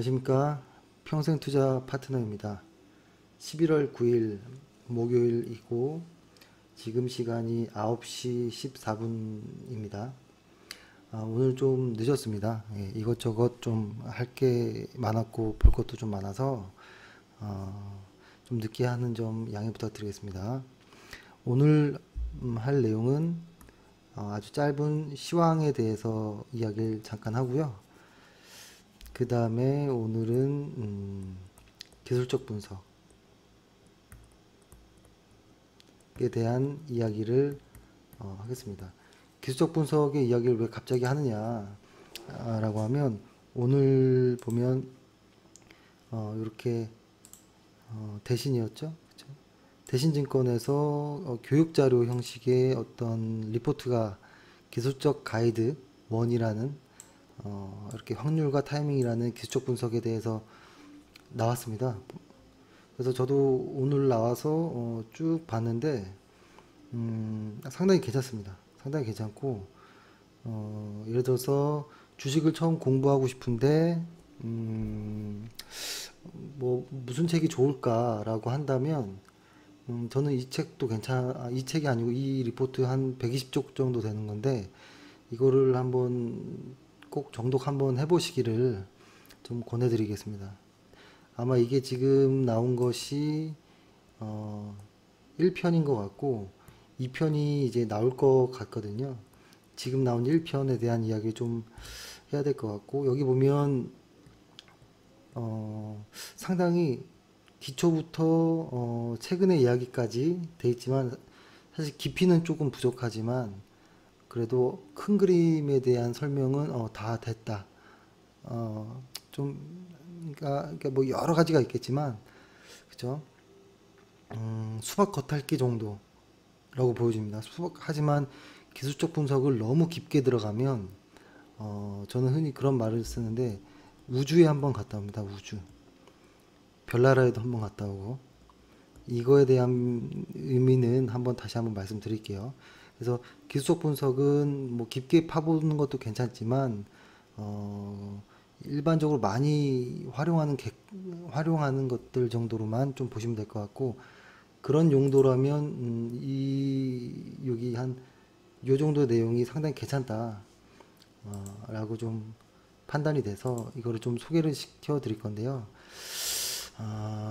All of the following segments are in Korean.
안녕하십니까. 평생투자 파트너입니다. 11월 9일 목요일이고 지금 시간이 9시 14분입니다. 오늘 좀 늦었습니다. 이것저것 좀 할 게 많았고 볼 것도 좀 많아서 좀 늦게 하는 점 양해 부탁드리겠습니다. 오늘 할 내용은 아주 짧은 시황에 대해서 이야기를 잠깐 하고요. 그 다음에 오늘은 기술적 분석에 대한 이야기를 하겠습니다. 기술적 분석의 이야기를 왜 갑자기 하느냐 라고 하면 오늘 보면 이렇게 대신이었죠. 그쵸? 대신증권에서 교육자료 형식의 어떤 리포트가 기술적 가이드 1이라는 이렇게 확률과 타이밍이라는 기술적 분석에 대해서 나왔습니다. 그래서 저도 오늘 나와서 쭉 봤는데 상당히 괜찮습니다. 상당히 괜찮고 예를 들어서 주식을 처음 공부하고 싶은데 뭐 무슨 책이 좋을까라고 한다면 저는 이 책도 이 책이 아니고 이 리포트 한 120쪽 정도 되는 건데 이거를 한번 꼭 정독 한번 해보시기를 좀 권해드리겠습니다. 아마 이게 지금 나온 것이 1편인 것 같고 2편이 이제 나올 것 같거든요. 지금 나온 1편에 대한 이야기 좀 해야 될 것 같고 여기 보면 상당히 기초부터 최근의 이야기까지 돼 있지만 사실 깊이는 조금 부족하지만 그래도 큰 그림에 대한 설명은 다 됐다. 좀 그러니까 뭐 여러 가지가 있겠지만 그죠? 수박 겉핥기 정도라고 보여집니다. 하지만 기술적 분석을 너무 깊게 들어가면 저는 흔히 그런 말을 쓰는데 우주에 한번 갔다 옵니다. 우주. 별나라에도 한번 갔다 오고 이거에 대한 의미는 다시 한번 말씀드릴게요. 그래서 기술적 분석은 뭐 깊게 파보는 것도 괜찮지만 일반적으로 많이 활용하는 것들 정도로만 좀 보시면 될 것 같고 그런 용도라면 여기 한 요 정도의 내용이 상당히 괜찮다 라고 좀 판단이 돼서 이거를 좀 소개를 시켜 드릴 건데요.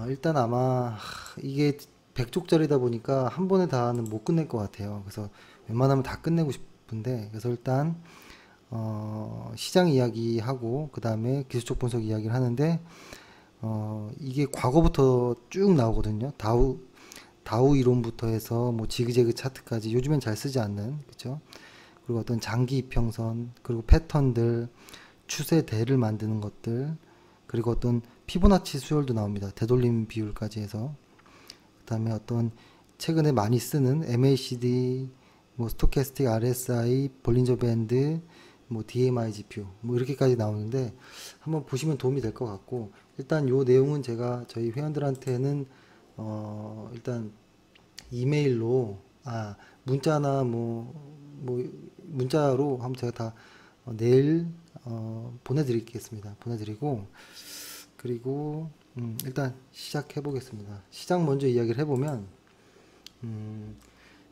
일단 아마 이게 100쪽짜리다 보니까 한 번에 다는 못 끝낼 것 같아요. 그래서 웬만하면 다 끝내고 싶은데 그래서 일단 시장 이야기하고 그 다음에 기술적 분석 이야기를 하는데 이게 과거부터 쭉 나오거든요. 다우 이론부터 해서 뭐 지그재그 차트까지 요즘엔 잘 쓰지 않는 그쵸? 그리고 어떤 장기 이평선 그리고 패턴들 추세대를 만드는 것들 그리고 어떤 피보나치 수열도 나옵니다. 되돌림 비율까지 해서 그 다음에 어떤 최근에 많이 쓰는 MACD 뭐 스토캐스틱 RSI 볼린저 밴드 뭐 DMI 지표 뭐 이렇게까지 나오는데 한번 보시면 도움이 될 것 같고 일단 요 내용은 제가 저희 회원들한테는 일단 이메일로 문자나 문자로 한번 제가 다 내일 보내드리겠습니다. 보내드리고 그리고 일단 시작해 보겠습니다. 시장 먼저 이야기를 해보면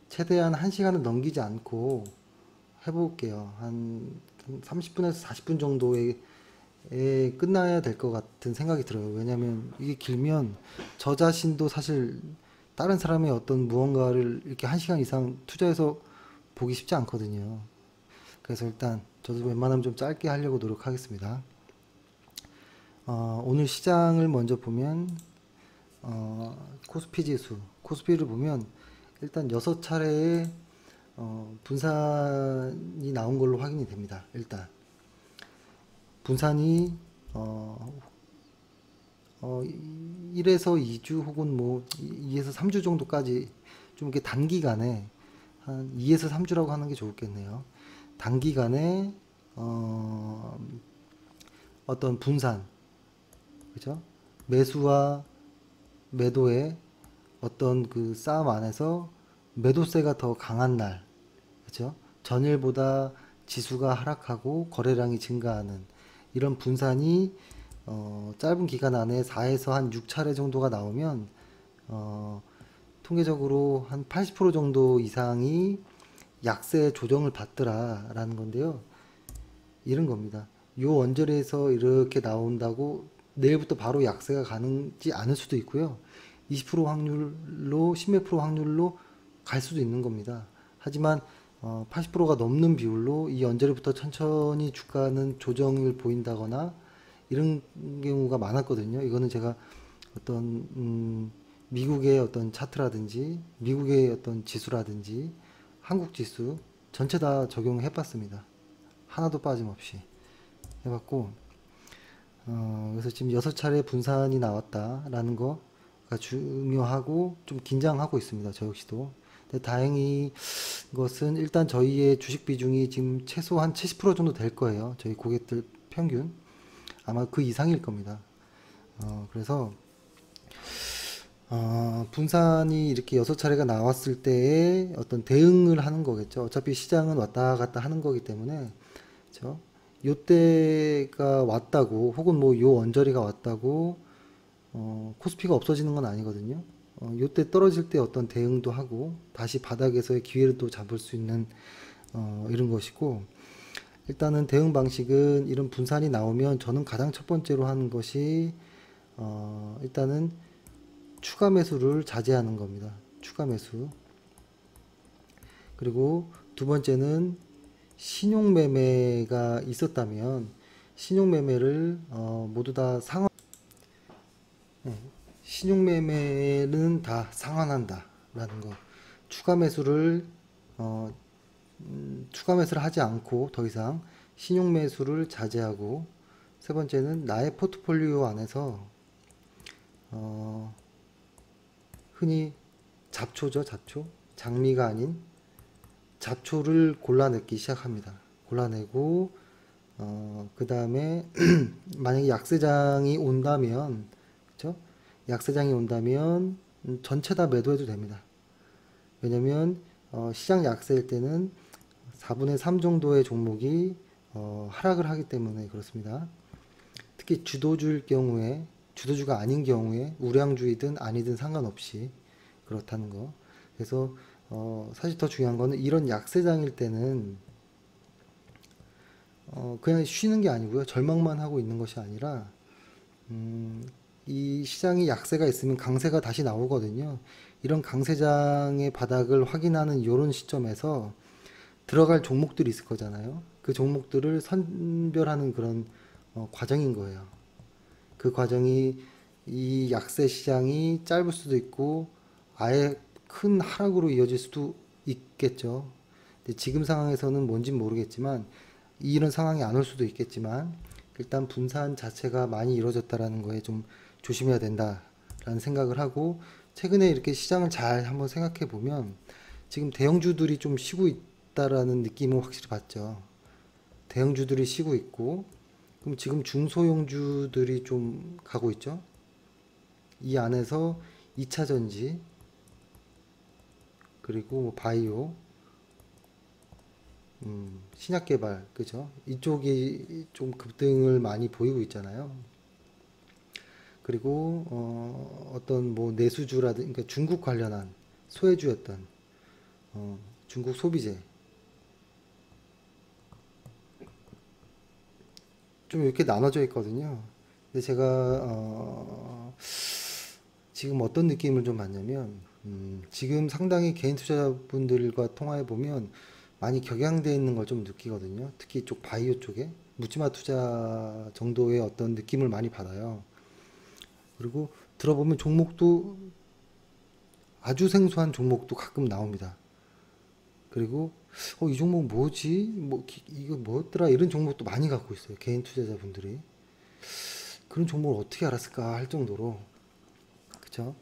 최대한 1시간을 넘기지 않고 해볼게요. 한 30분에서 40분 정도에 끝나야 될 것 같은 생각이 들어요. 왜냐면 이게 길면 저 자신도 사실 다른 사람의 어떤 무언가를 이렇게 1시간 이상 투자해서 보기 쉽지 않거든요. 그래서 일단 저도 웬만하면 좀 짧게 하려고 노력하겠습니다. 오늘 시장을 먼저 보면 코스피 지수 코스피를 보면 일단 6차례의 분산이 나온 걸로 확인이 됩니다. 일단 분산이 1에서 2주 혹은 뭐 2에서 3주 정도까지 좀 이렇게 단기간에 한 2에서 3주라고 하는 게 좋겠네요. 단기간에 어떤 분산 그죠? 매수와 매도의 어떤 그 싸움 안에서 매도세가 더 강한 날 그죠? 전일보다 지수가 하락하고 거래량이 증가하는 이런 분산이 짧은 기간 안에 4에서 한 6차례 정도가 나오면 어, 통계적으로 한 80% 정도 이상이 약세 조정을 받더라라는 건데요. 이런 겁니다. 요 언저리에서 이렇게 나온다고 내일부터 바로 약세가 가는지 않을 수도 있고요. 20% 확률로 10몇 프로 확률로 갈 수도 있는 겁니다. 하지만 80%가 넘는 비율로 이 언저리부터 천천히 주가는 조정을 보인다거나 이런 경우가 많았거든요. 이거는 제가 어떤 미국의 어떤 차트라든지 미국의 어떤 지수라든지 한국 지수 전체 다 적용해 봤습니다. 하나도 빠짐없이 해봤고 그래서 지금 6차례 분산이 나왔다라는 거가 중요하고 좀 긴장하고 있습니다. 저 역시도. 근데 다행히 것은 일단 저희의 주식 비중이 지금 최소한 70% 정도 될 거예요. 저희 고객들 평균 아마 그 이상일 겁니다. 그래서 분산이 이렇게 6차례가 나왔을 때에 어떤 대응을 하는 거겠죠. 어차피 시장은 왔다 갔다 하는 거기 때문에, 그죠? 요때가 왔다고, 혹은 뭐 요 언저리가 왔다고, 코스피가 없어지는 건 아니거든요. 요때 떨어질 때 어떤 대응도 하고, 다시 바닥에서의 기회를 또 잡을 수 있는, 이런 것이고, 일단은 대응 방식은 이런 분산이 나오면 저는 가장 첫 번째로 하는 것이, 일단은 추가 매수를 자제하는 겁니다. 추가 매수. 그리고 두 번째는 신용 매매가 있었다면 신용 매매를 모두 다 상환 신용 매매는 다 상환한다라는 거. 추가 매수를 어, 추가 매수를 하지 않고 더 이상 신용 매수를 자제하고 세 번째는 나의 포트폴리오 안에서 어, 흔히 잡초죠, 잡초. 장미가 아닌 잡초를 골라내기 시작합니다. 골라내고, 그 다음에, 만약에 약세장이 온다면, 그쵸? 약세장이 온다면, 전체 다 매도해도 됩니다. 왜냐면, 시장 약세일 때는 4분의 3 정도의 종목이, 하락을 하기 때문에 그렇습니다. 특히 주도주일 경우에, 주도주가 아닌 경우에, 우량주이든 아니든 상관없이 그렇다는 거. 그래서 사실 더 중요한 거는 이런 약세장일 때는 그냥 쉬는 게 아니고요. 절망만 하고 있는 것이 아니라 이 시장이 약세가 있으면 강세가 다시 나오거든요. 이런 강세장의 바닥을 확인하는 이런 시점에서 들어갈 종목들이 있을 거잖아요. 그 종목들을 선별하는 그런 과정인 거예요. 그 과정이 이 약세 시장이 짧을 수도 있고 아예 큰 하락으로 이어질 수도 있겠죠. 근데 지금 상황에서는 뭔진 모르겠지만 이런 상황이 안 올 수도 있겠지만 일단 분산 자체가 많이 이루어졌다라는 거에 좀 조심해야 된다라는 생각을 하고 최근에 이렇게 시장을 잘 한번 생각해 보면 지금 대형주들이 좀 쉬고 있다라는 느낌은 확실히 받죠. 대형주들이 쉬고 있고 그럼 지금 중소형주들이 좀 가고 있죠. 이 안에서 2차 전지 그리고 뭐 바이오, 신약 개발, 그죠? 이쪽이 좀 급등을 많이 보이고 있잖아요. 그리고 어떤 뭐 내수주라든가 그러니까 중국 관련한 소외주였던 중국 소비재 좀 이렇게 나눠져 있거든요. 근데 제가 지금 어떤 느낌을 좀 받냐면 지금 상당히 개인 투자자분들과 통화해 보면 많이 격양되어 있는 걸 좀 느끼거든요. 특히 이쪽 바이오 쪽에 묻지마 투자 정도의 어떤 느낌을 많이 받아요. 그리고 들어보면 종목도 아주 생소한 종목도 가끔 나옵니다. 그리고 이 종목 뭐지? 뭐 이거 뭐였더라? 이런 종목도 많이 갖고 있어요. 개인 투자자분들이. 그런 종목을 어떻게 알았을까 할 정도로. 그쵸?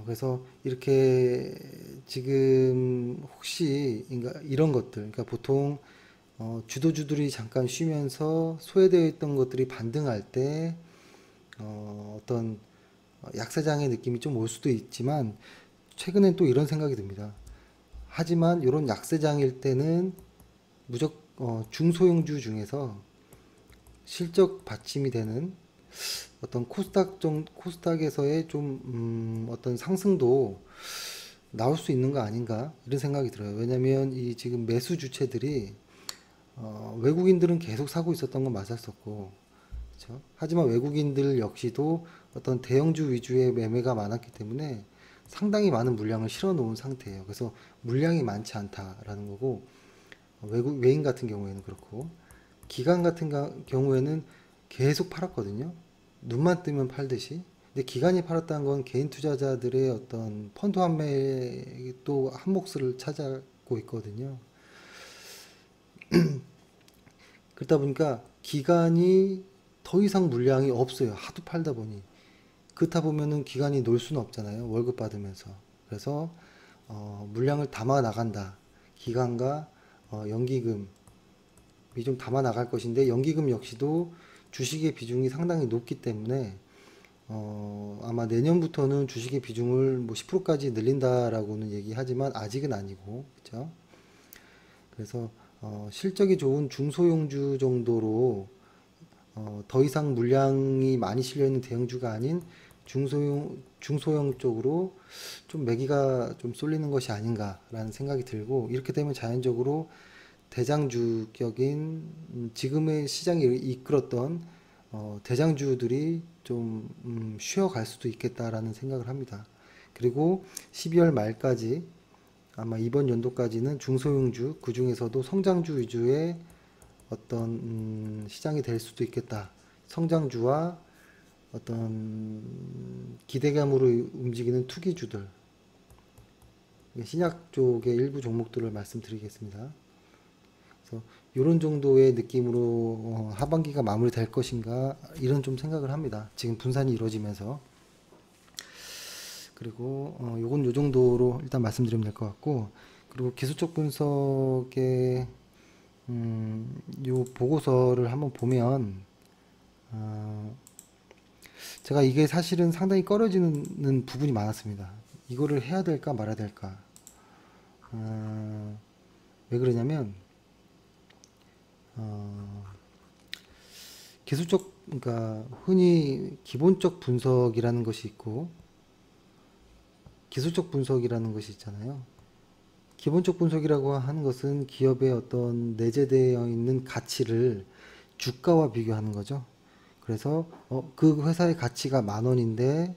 그래서 이렇게 지금 혹시 이런 것들, 그러니까 보통 주도주들이 잠깐 쉬면서 소외되어 있던 것들이 반등할 때 어떤 약세장의 느낌이 좀 올 수도 있지만 최근엔 또 이런 생각이 듭니다. 하지만 이런 약세장일 때는 중소형주 중에서 실적 받침이 되는 어떤 코스닥에서의 좀 어떤 상승도 나올 수 있는 거 아닌가 이런 생각이 들어요. 왜냐면 이 지금 매수 주체들이 외국인들은 계속 사고 있었던 건 맞았었고, 그렇죠? 하지만 외국인들 역시도 어떤 대형주 위주의 매매가 많았기 때문에 상당히 많은 물량을 실어 놓은 상태예요. 그래서 물량이 많지 않다라는 거고, 외인 같은 경우에는 그렇고, 기관 같은 경우에는 계속 팔았거든요. 눈만 뜨면 팔듯이. 근데 기관이 팔았다는 건 개인 투자자들의 어떤 펀드 환매에 또 한 몫을 차지하고 있거든요. 그러다 보니까 기관이 더 이상 물량이 없어요. 하도 팔다 보니. 그렇다 보면은 기관이 놀 수는 없잖아요. 월급 받으면서. 그래서 물량을 담아 나간다. 기관과 연기금이 좀 담아 나갈 것인데, 연기금 역시도 주식의 비중이 상당히 높기 때문에 아마 내년부터는 주식의 비중을 뭐 10%까지 늘린다라고는 얘기하지만 아직은 아니고, 그렇죠? 그래서 실적이 좋은 중소형주 정도로 더 이상 물량이 많이 실려 있는 대형주가 아닌 중소형 쪽으로 좀 매기가 좀 쏠리는 것이 아닌가라는 생각이 들고, 이렇게 되면 자연적으로 대장주격인 지금의 시장이 이끌었던 대장주들이 좀 쉬어갈 수도 있겠다라는 생각을 합니다. 그리고 12월 말까지 아마 이번 연도까지는 중소형주, 그 중에서도 성장주 위주의 어떤 시장이 될 수도 있겠다. 성장주와 어떤 기대감으로 움직이는 투기주들, 신약 쪽의 일부 종목들을 말씀드리겠습니다. 그래서 이런 정도의 느낌으로 하반기가 마무리될 것인가 이런 좀 생각을 합니다. 지금 분산이 이루어지면서. 그리고 요건 요 정도로 일단 말씀드리면 될 것 같고, 그리고 기술적 분석의 요 보고서를 한번 보면 제가 이게 사실은 상당히 꺼려지는 부분이 많았습니다. 이거를 해야 될까 말아야 될까. 왜 그러냐면 기술적, 그러니까 흔히 기본적 분석이라는 것이 있고 기술적 분석이라는 것이 있잖아요. 기본적 분석이라고 하는 것은 기업의 어떤 내재되어 있는 가치를 주가와 비교하는 거죠. 그래서 그 회사의 가치가 10,000원인데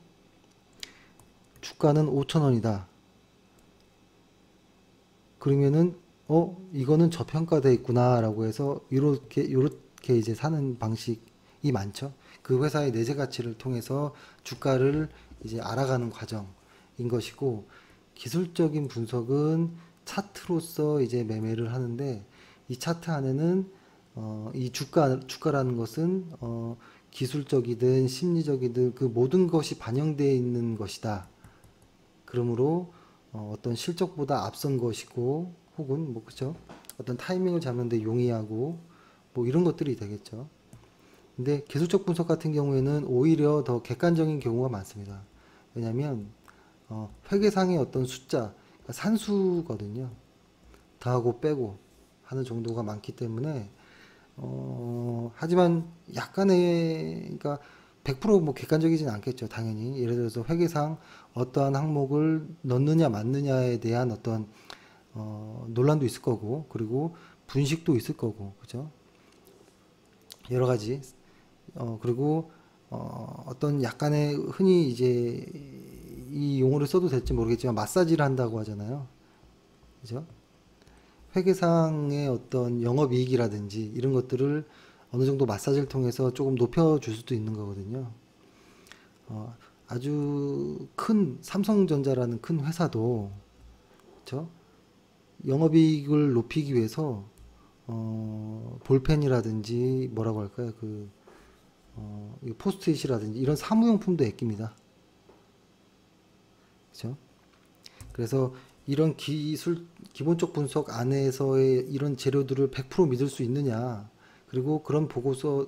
주가는 5,000원이다. 그러면은 이거는 저평가되어 있구나라고 해서 이렇게 이제 사는 방식이 많죠. 그 회사의 내재 가치를 통해서 주가를 이제 알아가는 과정인 것이고, 기술적인 분석은 차트로서 이제 매매를 하는데, 이 차트 안에는 이 주가라는 것은 기술적이든 심리적이든 그 모든 것이 반영되어 있는 것이다. 그러므로 어떤 실적보다 앞선 것이고, 혹은 뭐 그죠? 어떤 타이밍을 잡는 데 용이하고 뭐 이런 것들이 되겠죠. 근데 기술적 분석 같은 경우에는 오히려 더 객관적인 경우가 많습니다. 왜냐하면 회계상의 어떤 숫자, 그러니까 산수거든요. 더하고 빼고 하는 정도가 많기 때문에 하지만 약간의, 그러니까 100%뭐 객관적이진 않겠죠. 당연히. 예를 들어서 회계상 어떠한 항목을 넣느냐 맞느냐에 대한 어떤 논란도 있을 거고, 그리고 분식도 있을 거고, 그죠? 여러 가지. 그리고 어떤 약간의 흔히 이제 이 용어를 써도 될지 모르겠지만 마사지를 한다고 하잖아요. 그죠? 회계상의 어떤 영업이익이라든지 이런 것들을 어느 정도 마사지를 통해서 조금 높여줄 수도 있는 거거든요. 아주 큰 삼성전자라는 큰 회사도, 그렇죠? 영업이익을 높이기 위해서 볼펜이라든지 뭐라고 할까요? 포스트잇이라든지 이런 사무용품도 아낍니다. 그렇죠? 그래서 이런 기본적 분석 안에서의 이런 재료들을 100% 믿을 수 있느냐, 그리고 그런 보고서,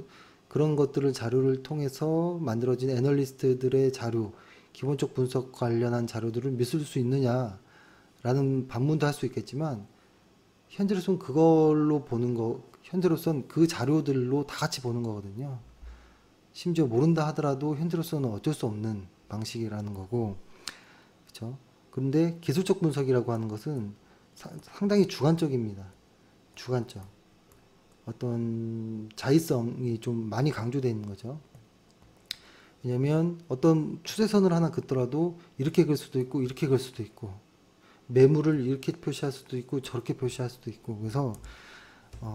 그런 것들을 자료를 통해서 만들어진 애널리스트들의 자료, 기본적 분석 관련한 자료들을 믿을 수 있느냐라는 반문도 할 수 있겠지만, 현재로선 그걸로 보는 거, 현재로선 그 자료들로 다 같이 보는 거거든요. 심지어 모른다 하더라도 현재로서는 어쩔 수 없는 방식이라는 거고, 그렇죠? 그런데 기술적 분석이라고 하는 것은 상당히 주관적입니다. 주관적. 어떤 자의성이 좀 많이 강조되어 있는 거죠. 왜냐면 어떤 추세선을 하나 긋더라도 이렇게 글 수도 있고 이렇게 글 수도 있고, 매물을 이렇게 표시할 수도 있고 저렇게 표시할 수도 있고, 그래서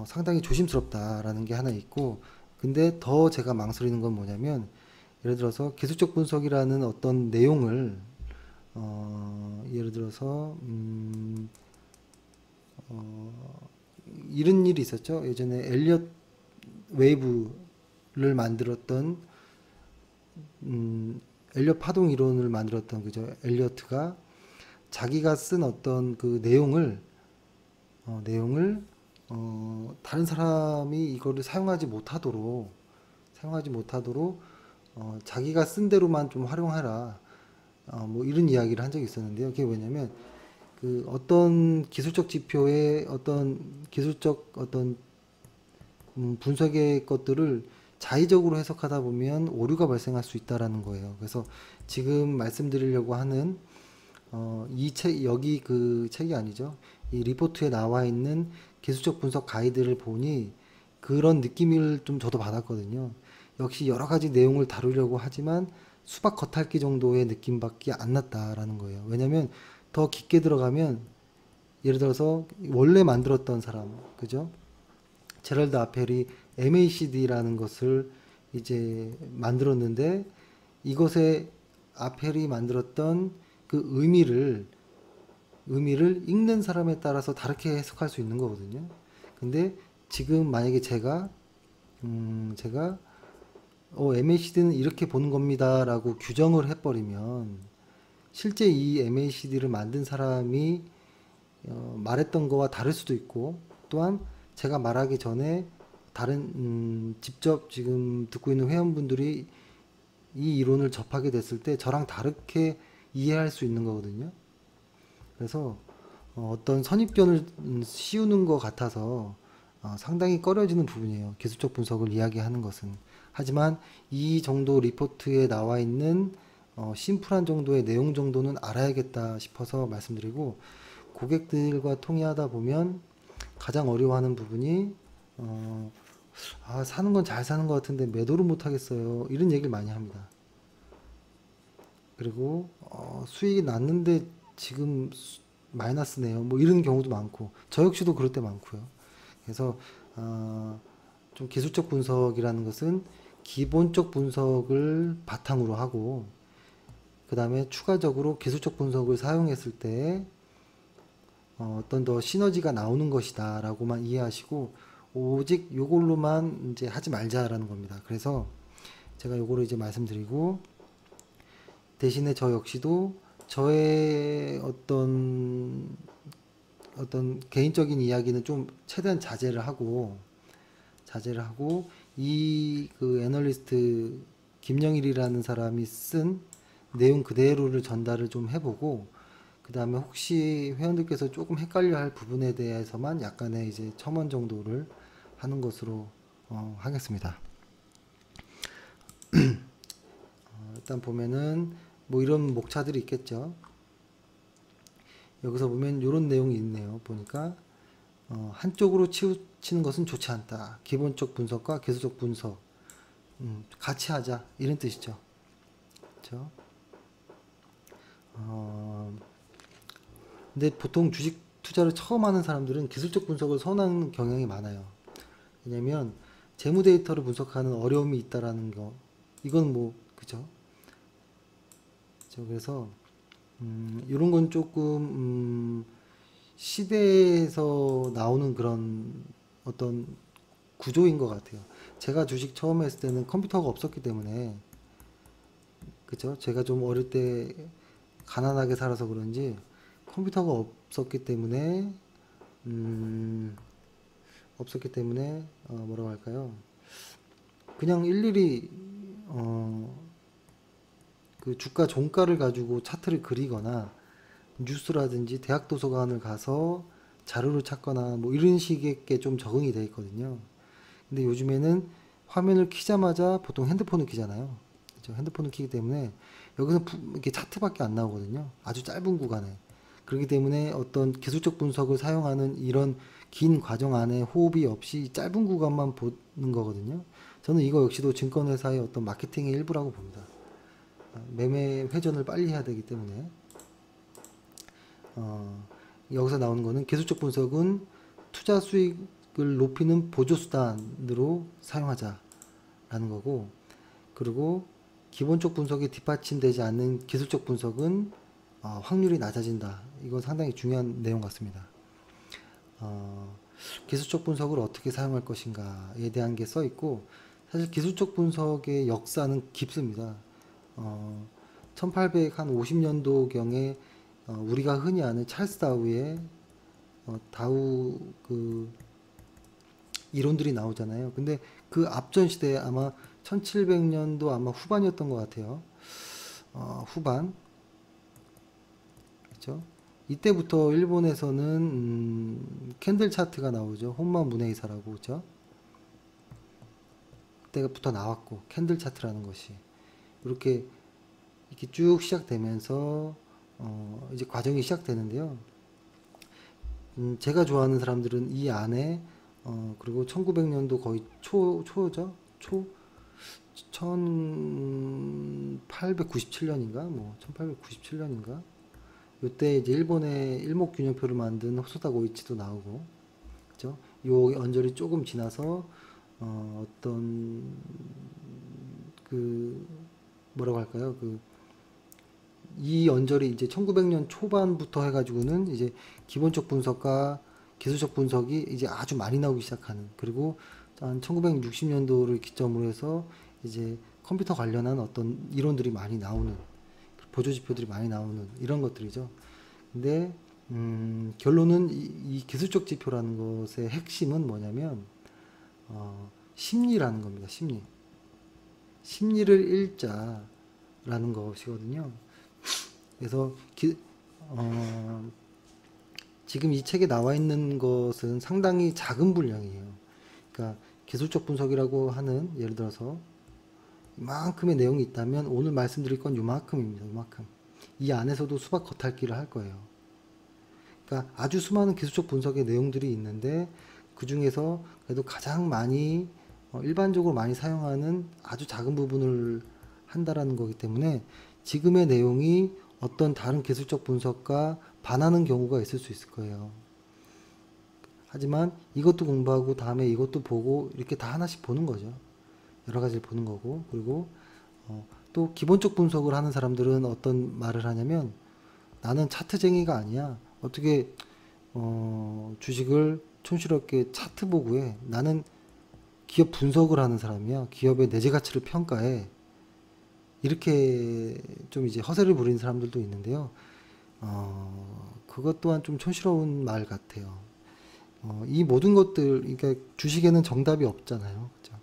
상당히 조심스럽다라는 게 하나 있고, 근데 더 제가 망설이는 건 뭐냐면, 예를 들어서 기술적 분석이라는 어떤 내용을 예를 들어서 이런 일이 있었죠. 예전에 엘리엇 웨이브를 만들었던 엘리엇 파동 이론을 만들었던 그죠. 엘리어트가 자기가 쓴 어떤 그 내용을 다른 사람이 이거를 사용하지 못하도록 자기가 쓴 대로만 좀 활용하라. 뭐 이런 이야기를 한 적이 있었는데요. 그게 뭐냐면 그 어떤 기술적 지표의 어떤 기술적 어떤 분석의 것들을 자의적으로 해석하다 보면 오류가 발생할 수 있다라는 거예요. 그래서 지금 말씀드리려고 하는 이 책, 여기 그 책이 아니죠. 이 리포트에 나와 있는 기술적 분석 가이드를 보니 그런 느낌을 좀 저도 받았거든요. 역시 여러 가지 내용을 다루려고 하지만 수박 겉핥기 정도의 느낌밖에 안 났다라는 거예요. 왜냐면 더 깊게 들어가면 예를 들어서 원래 만들었던 사람, 그죠? 제럴드 아펠이 MACD라는 것을 이제 만들었는데 이것에 아펠이 만들었던 그 의미를 읽는 사람에 따라서 다르게 해석할 수 있는 거거든요. 근데 지금 만약에 제가 MACD는 이렇게 보는 겁니다라고 규정을 해버리면 실제 이 MACD를 만든 사람이 말했던 거와 다를 수도 있고, 또한 제가 말하기 전에 다른 직접 지금 듣고 있는 회원분들이 이 이론을 접하게 됐을 때 저랑 다르게 이해할 수 있는 거거든요. 그래서 어떤 선입견을 씌우는 것 같아서 상당히 꺼려지는 부분이에요. 기술적 분석을 이야기하는 것은. 하지만 이 정도 리포트에 나와 있는 심플한 정도의 내용 정도는 알아야겠다 싶어서 말씀드리고, 고객들과 통화하다 보면 가장 어려워하는 부분이 사는 건 잘 사는 것 같은데 매도를 못 하겠어요. 이런 얘기를 많이 합니다. 그리고 수익이 났는데 지금 마이너스네요. 뭐 이런 경우도 많고, 저 역시도 그럴 때 많고요. 그래서 좀 기술적 분석이라는 것은 기본적 분석을 바탕으로 하고, 그 다음에 추가적으로 기술적 분석을 사용했을 때 어떤 더 시너지가 나오는 것이다 라고만 이해하시고, 오직 요걸로만 이제 하지 말자라는 겁니다. 그래서 제가 요거를 이제 말씀드리고, 대신에 저 역시도 저의 어떤 개인적인 이야기는 좀 최대한 자제를 하고 이 그 애널리스트 김영일이라는 사람이 쓴 내용 그대로를 전달을 좀 해보고, 그 다음에 혹시 회원들께서 조금 헷갈려 할 부분에 대해서만 약간의 이제 첨언 정도를 하는 것으로 하겠습니다. 일단 보면은 뭐 이런 목차들이 있겠죠. 여기서 보면 이런 내용이 있네요. 보니까 한쪽으로 치우치는 것은 좋지 않다. 기본적 분석과 기술적 분석 같이 하자 이런 뜻이죠. 그렇죠? 근데 보통 주식 투자를 처음 하는 사람들은 기술적 분석을 선호하는 경향이 많아요. 왜냐면 재무 데이터를 분석하는 어려움이 있다라는 거, 이건 뭐 그죠? 그래서 이런 건 조금 시대에서 나오는 그런 어떤 구조인 것 같아요. 제가 주식 처음 했을 때는 컴퓨터가 없었기 때문에, 그죠? 제가 좀 어릴 때 가난하게 살아서 그런지 컴퓨터가 없었기 때문에 뭐라고 할까요? 그냥 일일이 그 주가 종가를 가지고 차트를 그리거나 뉴스라든지 대학 도서관을 가서 자료를 찾거나 뭐 이런 식의 게 좀 적응이 돼 있거든요. 근데 요즘에는 화면을 키자마자 보통 핸드폰을 키잖아요. 그렇죠? 핸드폰을 키기 때문에 여기서 이렇게 차트밖에 안 나오거든요. 아주 짧은 구간에. 그렇기 때문에 어떤 기술적 분석을 사용하는 이런 긴 과정 안에 호흡이 없이 짧은 구간만 보는 거거든요. 저는 이거 역시도 증권회사의 어떤 마케팅의 일부라고 봅니다. 매매 회전을 빨리 해야 되기 때문에 여기서 나오는 거는 기술적 분석은 투자 수익을 높이는 보조수단으로 사용하자라는 거고, 그리고 기본적 분석에 뒷받침되지 않는 기술적 분석은 확률이 낮아진다. 이건 상당히 중요한 내용 같습니다. 기술적 분석을 어떻게 사용할 것인가에 대한 게 써 있고, 사실 기술적 분석의 역사는 깊습니다. 1850년도경에 우리가 흔히 아는 찰스 다우의 다우 그 이론들이 나오잖아요. 근데 그 앞전 시대에 아마 1700년도 아마 후반이었던 것 같아요. 후반. 그렇죠? 이때부터 일본에서는 캔들 차트가 나오죠. 혼마 문해이사라고, 그렇죠? 그때부터 나왔고, 캔들 차트라는 것이 이렇게 쭉 시작되면서 이제 과정이 시작되는데요. 제가 좋아하는 사람들은 이 안에 그리고 1900년도 거의 초죠? 1897년인가? 뭐 1897년인가? 요때 이제 일본의 일목균형표를 만든 호소다 고이치도 나오고, 그죠? 요 언저리 조금 지나서 어떤 그 뭐라고 할까요? 이 언저리 이제 1900년 초반부터 해가지고는 이제 기본적 분석과 기술적 분석이 이제 아주 많이 나오기 시작하는, 그리고 한 1960년도를 기점으로 해서 이제 컴퓨터 관련한 어떤 이론들이 많이 나오는, 보조지표들이 많이 나오는 이런 것들이죠. 근데 결론은 이 기술적 지표라는 것의 핵심은 뭐냐면 심리라는 겁니다. 심리를 읽자라는 것이거든요. 그래서 지금 이 책에 나와 있는 것은 상당히 작은 분량이에요. 그러니까 기술적 분석이라고 하는, 예를 들어서 이만큼의 내용이 있다면 오늘 말씀드릴 건 요만큼입니다. 요만큼. 이 안에서도 수박 겉핥기를 할 거예요. 그러니까 아주 수많은 기술적 분석의 내용들이 있는데 그 중에서 그래도 가장 많이 일반적으로 많이 사용하는 아주 작은 부분을 한다라는 거기 때문에 지금의 내용이 어떤 다른 기술적 분석과 반하는 경우가 있을 수 있을 거예요. 하지만 이것도 공부하고 다음에 이것도 보고 이렇게 다 하나씩 보는 거죠. 여러 가지를 보는 거고, 그리고 또 기본적 분석을 하는 사람들은 어떤 말을 하냐면, 나는 차트쟁이가 아니야. 어떻게 주식을 촌스럽게 차트 보고 해. 나는 기업 분석을 하는 사람이야. 기업의 내재 가치를 평가해. 이렇게 좀 이제 허세를 부리는 사람들도 있는데요. 그것 또한 좀 촌스러운 말 같아요. 이 모든 것들, 그러니까 주식에는 정답이 없잖아요. 그죠?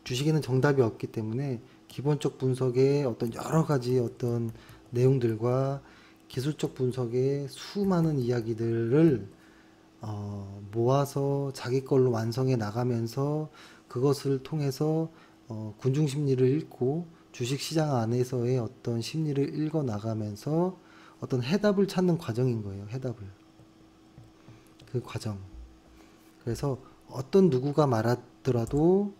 주식에는 정답이 없기 때문에 기본적 분석의 어떤 여러 가지 어떤 내용들과 기술적 분석의 수많은 이야기들을 모아서 자기 걸로 완성해 나가면서 그것을 통해서 군중 심리를 읽고 주식 시장 안에서의 어떤 심리를 읽어 나가면서 어떤 해답을 찾는 과정인 거예요. 해답을. 그 과정. 그래서 어떤 누구가 말하더라도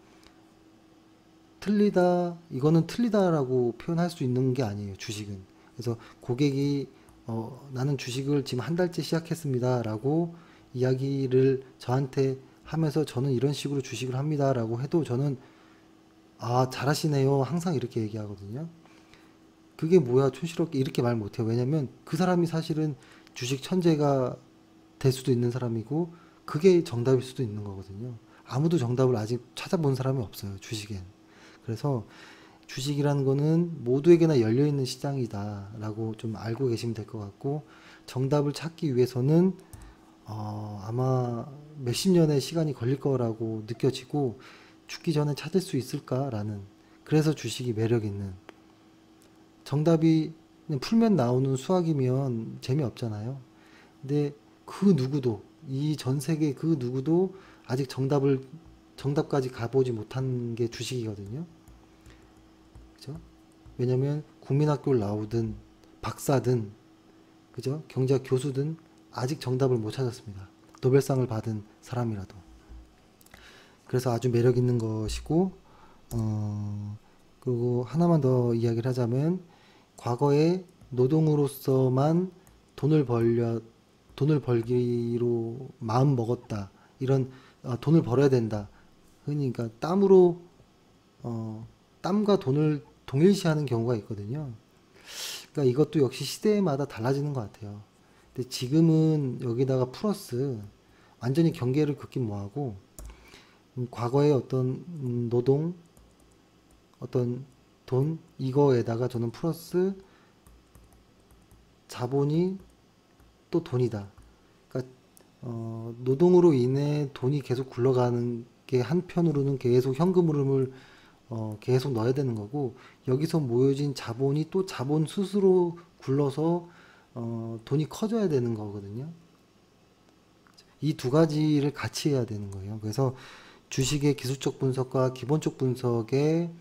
틀리다, 이거는 틀리다라고 표현할 수 있는 게 아니에요. 주식은. 그래서 고객이 나는 주식을 지금 한 달째 시작했습니다 라고 이야기를 저한테 하면서 저는 이런 식으로 주식을 합니다 라고 해도 저는 잘하시네요 항상 이렇게 얘기하거든요. 그게 뭐야 촌스럽게 이렇게 말 못해요. 왜냐면 그 사람이 사실은 주식 천재가 될 수도 있는 사람이고 그게 정답일 수도 있는 거거든요. 아무도 정답을 아직 찾아본 사람이 없어요. 주식엔. 그래서 주식이라는 거는 모두에게나 열려있는 시장이다 라고 좀 알고 계시면 될 것 같고, 정답을 찾기 위해서는 아마 몇십 년의 시간이 걸릴 거라고 느껴지고 죽기 전에 찾을 수 있을까라는, 그래서 주식이 매력 있는, 정답이 그냥 풀면 나오는 수학이면 재미없잖아요. 근데 그 누구도, 이 전 세계 그 누구도 아직 정답을 정답까지 가보지 못한 게 주식이거든요. 그죠? 왜냐면 국민학교를 나오든 박사든 그죠? 경제학 교수든 아직 정답을 못 찾았습니다. 노벨상을 받은 사람이라도. 그래서 아주 매력 있는 것이고, 그리고 하나만 더 이야기를 하자면, 과거에 노동으로서만 돈을 벌기로 마음 먹었다. 이런, 돈을 벌어야 된다. 흔히, 그러니까 땀과 돈을 동일시하는 경우가 있거든요. 그러니까 이것도 역시 시대마다 달라지는 것 같아요. 근데 지금은 여기다가 플러스 완전히 경계를 긋긴 뭐하고 과거의 어떤 노동, 어떤 돈 이거에다가 저는 플러스 자본이 또 돈이다. 그러니까 노동으로 인해 돈이 계속 굴러가는 게 한편으로는 계속 현금 흐름을 계속 넣어야 되는 거고 여기서 모여진 자본이 또 자본 스스로 굴러서 돈이 커져야 되는 거거든요. 이 두 가지를 같이 해야 되는 거예요. 그래서 주식의 기술적 분석과 기본적 분석에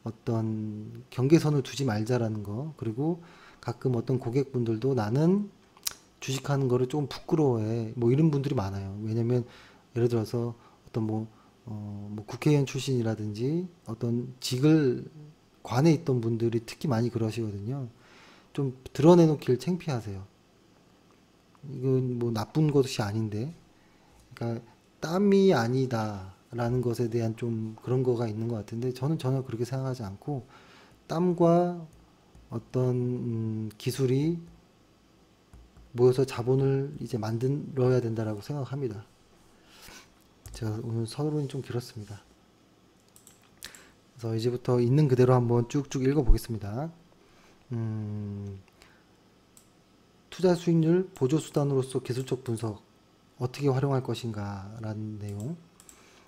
어떤 경계선을 두지 말자라는 거. 그리고 가끔 어떤 고객분들도 나는 주식하는 거를 조금 부끄러워해. 뭐 이런 분들이 많아요. 왜냐면 예를 들어서 어떤 뭐 국회의원 출신이라든지 어떤 직을 관에 있던 분들이 특히 많이 그러시거든요. 좀 드러내놓길 창피하세요. 이건 뭐 나쁜 것이 아닌데. 그러니까 땀이 아니다라는 것에 대한 좀 그런 거가 있는 것 같은데 저는 전혀 그렇게 생각하지 않고 땀과 어떤 기술이 모여서 자본을 이제 만들어야 된다라고 생각합니다. 제가 오늘 서론이 좀 길었습니다. 그래서 이제부터 있는 그대로 한번 쭉쭉 읽어보겠습니다. 투자 수익률 보조 수단으로서 기술적 분석 어떻게 활용할 것인가 라는 내용.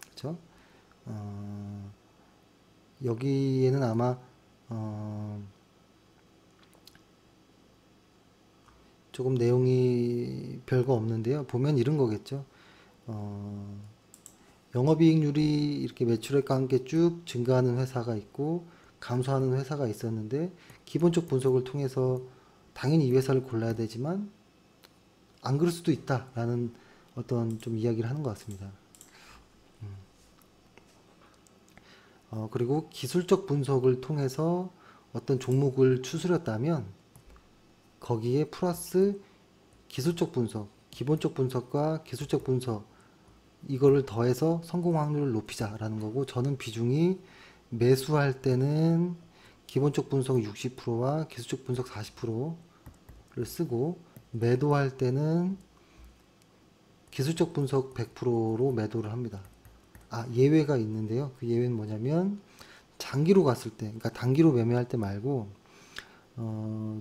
그렇죠? 여기에는 아마 조금 내용이 별거 없는데요. 보면 이런 거겠죠. 영업이익률이 이렇게 매출액과 함께 쭉 증가하는 회사가 있고 감소하는 회사가 있었는데 기본적 분석을 통해서 당연히 이 회사를 골라야 되지만 안 그럴 수도 있다라는 어떤 좀 이야기를 하는 것 같습니다. 그리고 기술적 분석을 통해서 어떤 종목을 추스렸다면 거기에 플러스 기술적 분석, 기본적 분석과 기술적 분석 이거를 더해서 성공 확률을 높이자라는 거고 저는 비중이 매수할 때는 기본적 분석 60%와 기술적 분석 40%를 쓰고 매도할 때는 기술적 분석 100%로 매도를 합니다. 예외가 있는데요. 그 예외는 뭐냐면 장기로 갔을 때, 그러니까 단기로 매매할 때 말고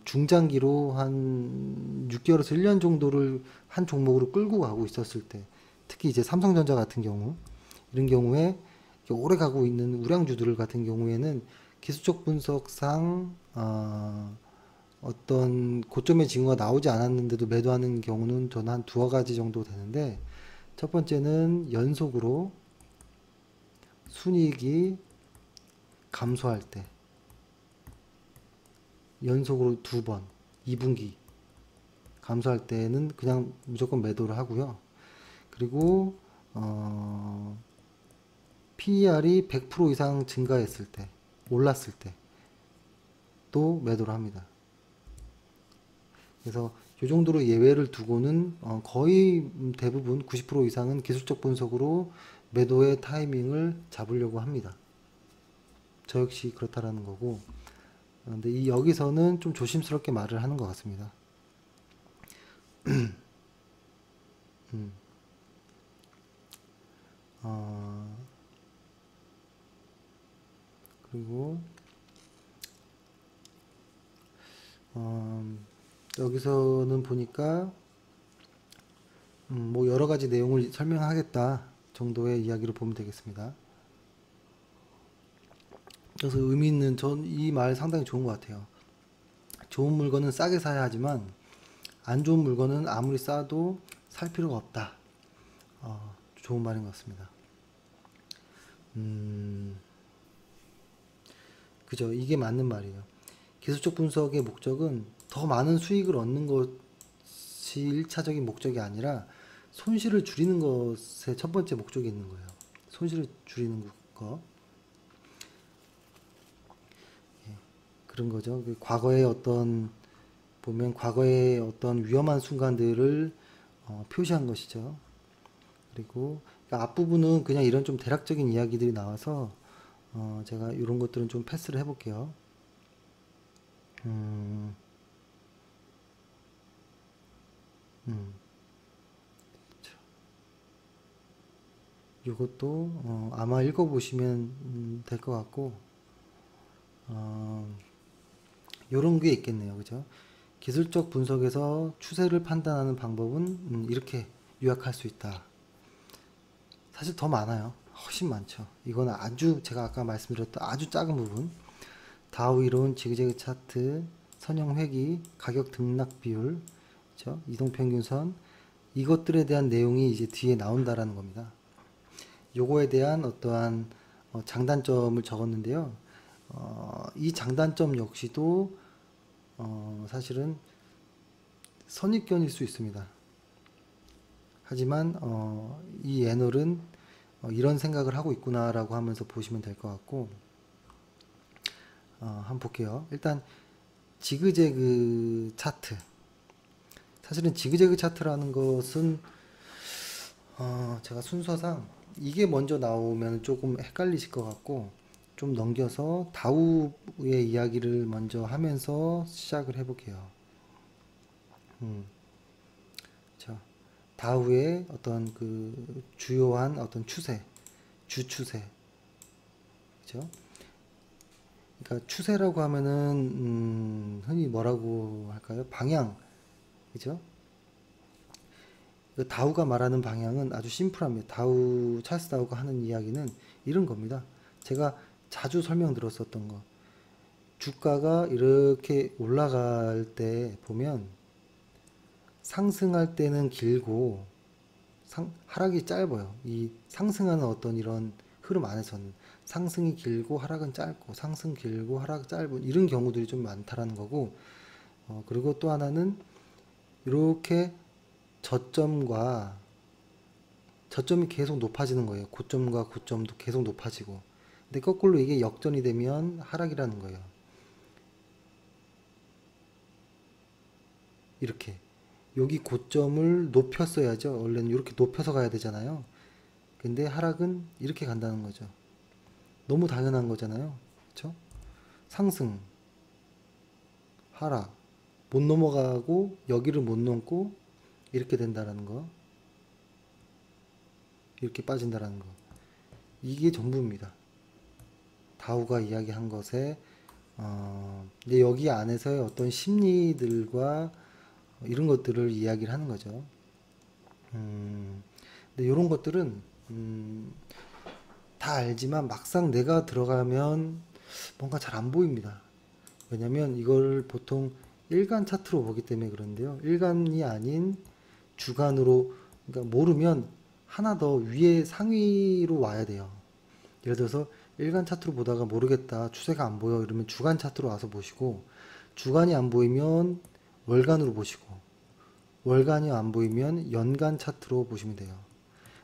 중장기로 한 6개월에서 1년 정도를 한 종목으로 끌고 가고 있었을 때, 특히 이제 삼성전자 같은 경우, 이런 경우에 오래 가고 있는 우량주들 같은 경우에는 기술적 분석상 어떤 고점의 징후가 나오지 않았는데도 매도하는 경우는 저는 한 두어 가지 정도 되는데, 첫 번째는 연속으로 순이익이 감소할 때 연속으로 두 번 2분기 감소할 때는 그냥 무조건 매도를 하고요. 그리고 PER이 100% 이상 증가했을 때 올랐을 때 또 매도를 합니다. 그래서 이 정도로 예외를 두고는 거의 대부분 90% 이상은 기술적 분석으로 매도의 타이밍을 잡으려고 합니다. 저 역시 그렇다라는 거고, 근데 여기서는 좀 조심스럽게 말을 하는 것 같습니다. 그리고 여기서는 보니까 뭐 여러 가지 내용을 설명하겠다 정도의 이야기로 보면 되겠습니다. 그래서 의미 있는 전 이 말 상당히 좋은 것 같아요. 좋은 물건은 싸게 사야 하지만 안 좋은 물건은 아무리 싸도 살 필요가 없다. 좋은 말인 것 같습니다. 그죠? 이게 맞는 말이에요. 기술적 분석의 목적은 더 많은 수익을 얻는 것이 1차적인 목적이 아니라 손실을 줄이는 것에 첫 번째 목적이 있는 거예요. 손실을 줄이는 거. 그런 거죠. 과거에 보면 과거의 어떤 위험한 순간들을 표시한 것이죠. 그리고 그러니까 앞부분은 그냥 이런 좀 대략적인 이야기들이 나와서 제가 이런 것들은 좀 패스를 해볼게요. 음, 이것도 아마 읽어보시면 될 것 같고 이런 게 있겠네요. 그죠? 기술적 분석에서 추세를 판단하는 방법은 이렇게 요약할 수 있다. 사실 더 많아요. 훨씬 많죠. 이건 아주 제가 아까 말씀드렸던 아주 작은 부분. 다우 이론, 지그재그 차트, 선형 회귀, 가격 등락 비율, 그렇죠? 이동평균선 이것들에 대한 내용이 이제 뒤에 나온다라는 겁니다. 요거에 대한 어떠한 장단점을 적었는데요. 이 장단점 역시도 사실은 선입견일 수 있습니다. 하지만 이 애널은 이런 생각을 하고 있구나라고 하면서 보시면 될 것 같고 한번 볼게요. 일단 지그재그 차트. 사실은 지그재그 차트라는 것은 제가 순서상 이게 먼저 나오면 조금 헷갈리실 것 같고 좀 넘겨서 다우의 이야기를 먼저 하면서 시작을 해볼게요. 자, 다우의 어떤 그 주요한 어떤 추세, 주추세, 그죠? 그러니까 추세라고 하면은 흔히 뭐라고 할까요? 방향, 그죠? 그 다우가 말하는 방향은 아주 심플합니다. 찰스 다우가 하는 이야기는 이런 겁니다. 제가 자주 설명 들었었던 거. 주가가 이렇게 올라갈 때 보면 상승할 때는 길고 하락이 짧아요. 이 상승하는 어떤 이런 흐름 안에서는 상승이 길고 하락은 짧고 상승 길고 하락 짧은 이런 경우들이 좀 많다라는 거고 그리고 또 하나는 이렇게 저점이 계속 높아지는 거예요. 고점과 고점도 계속 높아지고 근데 거꾸로 이게 역전이 되면 하락이라는 거예요. 이렇게 여기 고점을 높였어야죠. 원래는 이렇게 높여서 가야 되잖아요. 근데 하락은 이렇게 간다는 거죠. 너무 당연한 거잖아요. 그렇죠? 상승, 하락, 못 넘어가고 여기를 못 넘고 이렇게 된다라는 거. 이렇게 빠진다라는 거. 이게 전부입니다. 다우가 이야기한 것에 근데 여기 안에서의 어떤 심리들과 이런 것들을 이야기를 하는 거죠. 근데 이런 것들은 다 알지만 막상 내가 들어가면 뭔가 잘 안 보입니다. 왜냐면 이걸 보통 일간 차트로 보기 때문에 그런데요. 일간이 아닌 주간으로 그러니까 모르면 하나 더 위에 상위로 와야 돼요. 예를 들어서 일간 차트로 보다가 모르겠다 추세가 안 보여 이러면 주간 차트로 와서 보시고 주간이 안 보이면 월간으로 보시고 월간이 안 보이면 연간 차트로 보시면 돼요.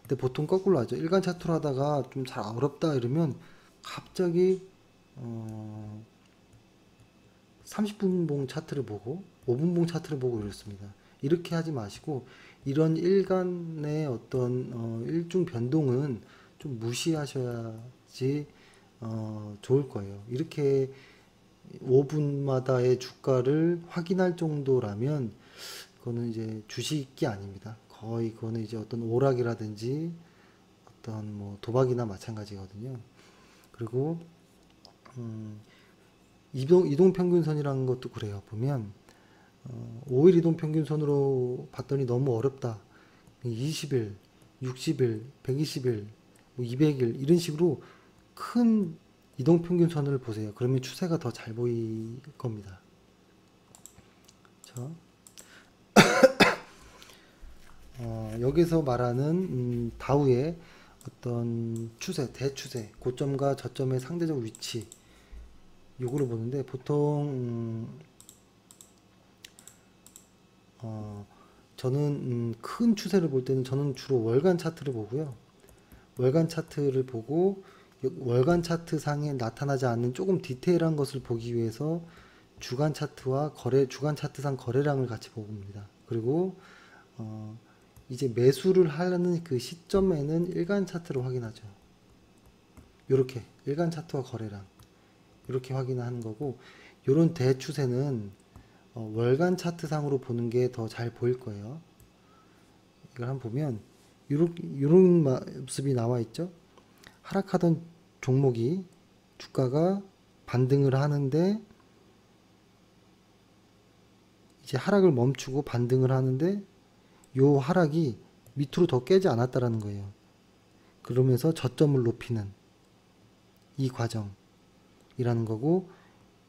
근데 보통 거꾸로 하죠. 일간 차트로 하다가 좀 잘 어렵다 이러면 갑자기 30분봉 차트를 보고 5분봉 차트를 보고 이렇습니다. 이렇게 하지 마시고 이런 일간의 어떤 일중 변동은 좀 무시하셔야지 좋을 거예요. 이렇게 5분마다의 주가를 확인할 정도라면 그거는 이제 주식이 아닙니다. 거의 그거는 이제 어떤 오락이라든지 어떤 뭐 도박이나 마찬가지거든요. 그리고 이동평균선이라는 것도 그래요. 보면 5일 이동평균선으로 봤더니 너무 어렵다. 20일, 60일, 120일, 뭐 200일 이런 식으로 큰 이동평균선을 보세요. 그러면 추세가 더 잘 보일 겁니다. 그렇죠? 여기서 말하는 다우의 어떤 추세, 대추세, 고점과 저점의 상대적 위치 요거를 보는데 보통 저는 큰 추세를 볼 때는 저는 주로 월간 차트를 보고요. 월간 차트를 보고 월간 차트 상에 나타나지 않는 조금 디테일한 것을 보기 위해서 주간 차트와 주간 차트상 거래량을 같이 봅니다. 그리고 이제 매수를 하려는 그 시점에는 일간 차트를 확인하죠. 이렇게 일간 차트와 거래량 이렇게 확인하는 거고, 이런 대추세는 월간 차트상으로 보는 게 더 잘 보일 거예요. 이걸 한번 보면 이런 모습이 나와 있죠. 하락하던 종목이 주가가 반등을 하는데 이제 하락을 멈추고 반등을 하는데 요 하락이 밑으로 더 깨지 않았다라는 거예요. 그러면서 저점을 높이는 이 과정이라는 거고,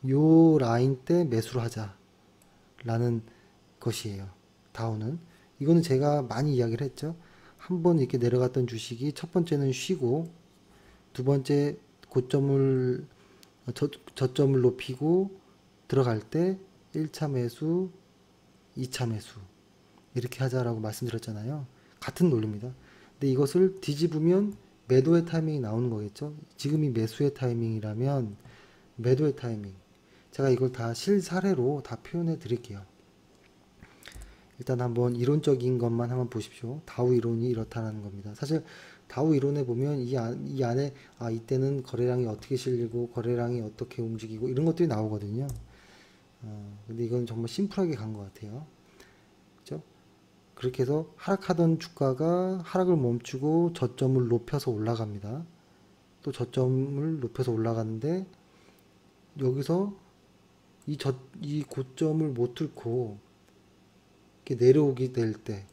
요 라인 때 매수를 하자라는 것이에요. 다우는 이거는 제가 많이 이야기를 했죠. 한번 이렇게 내려갔던 주식이 첫 번째는 쉬고 두 번째 고점을 저점을 높이고 들어갈 때 1차 매수, 2차 매수 이렇게 하자라고 말씀드렸잖아요. 같은 논리입니다. 근데 이것을 뒤집으면 매도의 타이밍이 나오는 거겠죠. 지금이 매수의 타이밍이라면 매도의 타이밍. 제가 이걸 다 실사례로 다 표현해 드릴게요. 일단 한번 이론적인 것만 한번 보십시오. 다우 이론이 이렇다는 겁니다. 사실 다우 이론에 보면 이 안에 이때는 거래량이 어떻게 실리고 거래량이 어떻게 움직이고 이런 것들이 나오거든요. 근데 이건 정말 심플하게 간 것 같아요. 그죠? 그렇게 해서 하락하던 주가가 하락을 멈추고 저점을 높여서 올라갑니다. 또 저점을 높여서 올라가는데 여기서 이 고점을 못 뚫고 이렇게 내려오게 될 때,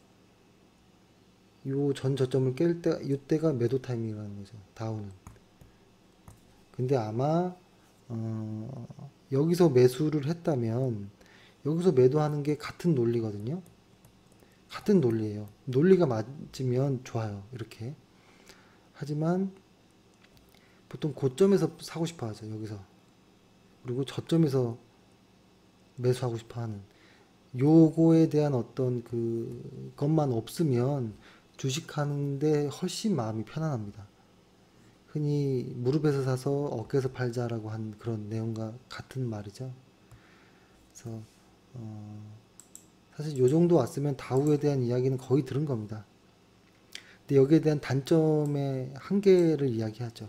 요 전 저점을 깰 때, 이때가 매도 타이밍이라는 거죠. 다우는. 근데 아마 여기서 매수를 했다면 여기서 매도하는 게 같은 논리거든요. 같은 논리예요. 논리가 맞으면 좋아요. 이렇게. 하지만 보통 고점에서 사고 싶어 하죠. 여기서. 그리고 저점에서 매수하고 싶어 하는. 요거에 대한 어떤 것만 없으면 주식하는데 훨씬 마음이 편안합니다. 흔히 무릎에서 사서 어깨에서 팔자라고 한 그런 내용과 같은 말이죠. 그래서 사실 요 정도 왔으면 다우에 대한 이야기는 거의 들은 겁니다. 근데 여기에 대한 단점의 한계를 이야기하죠.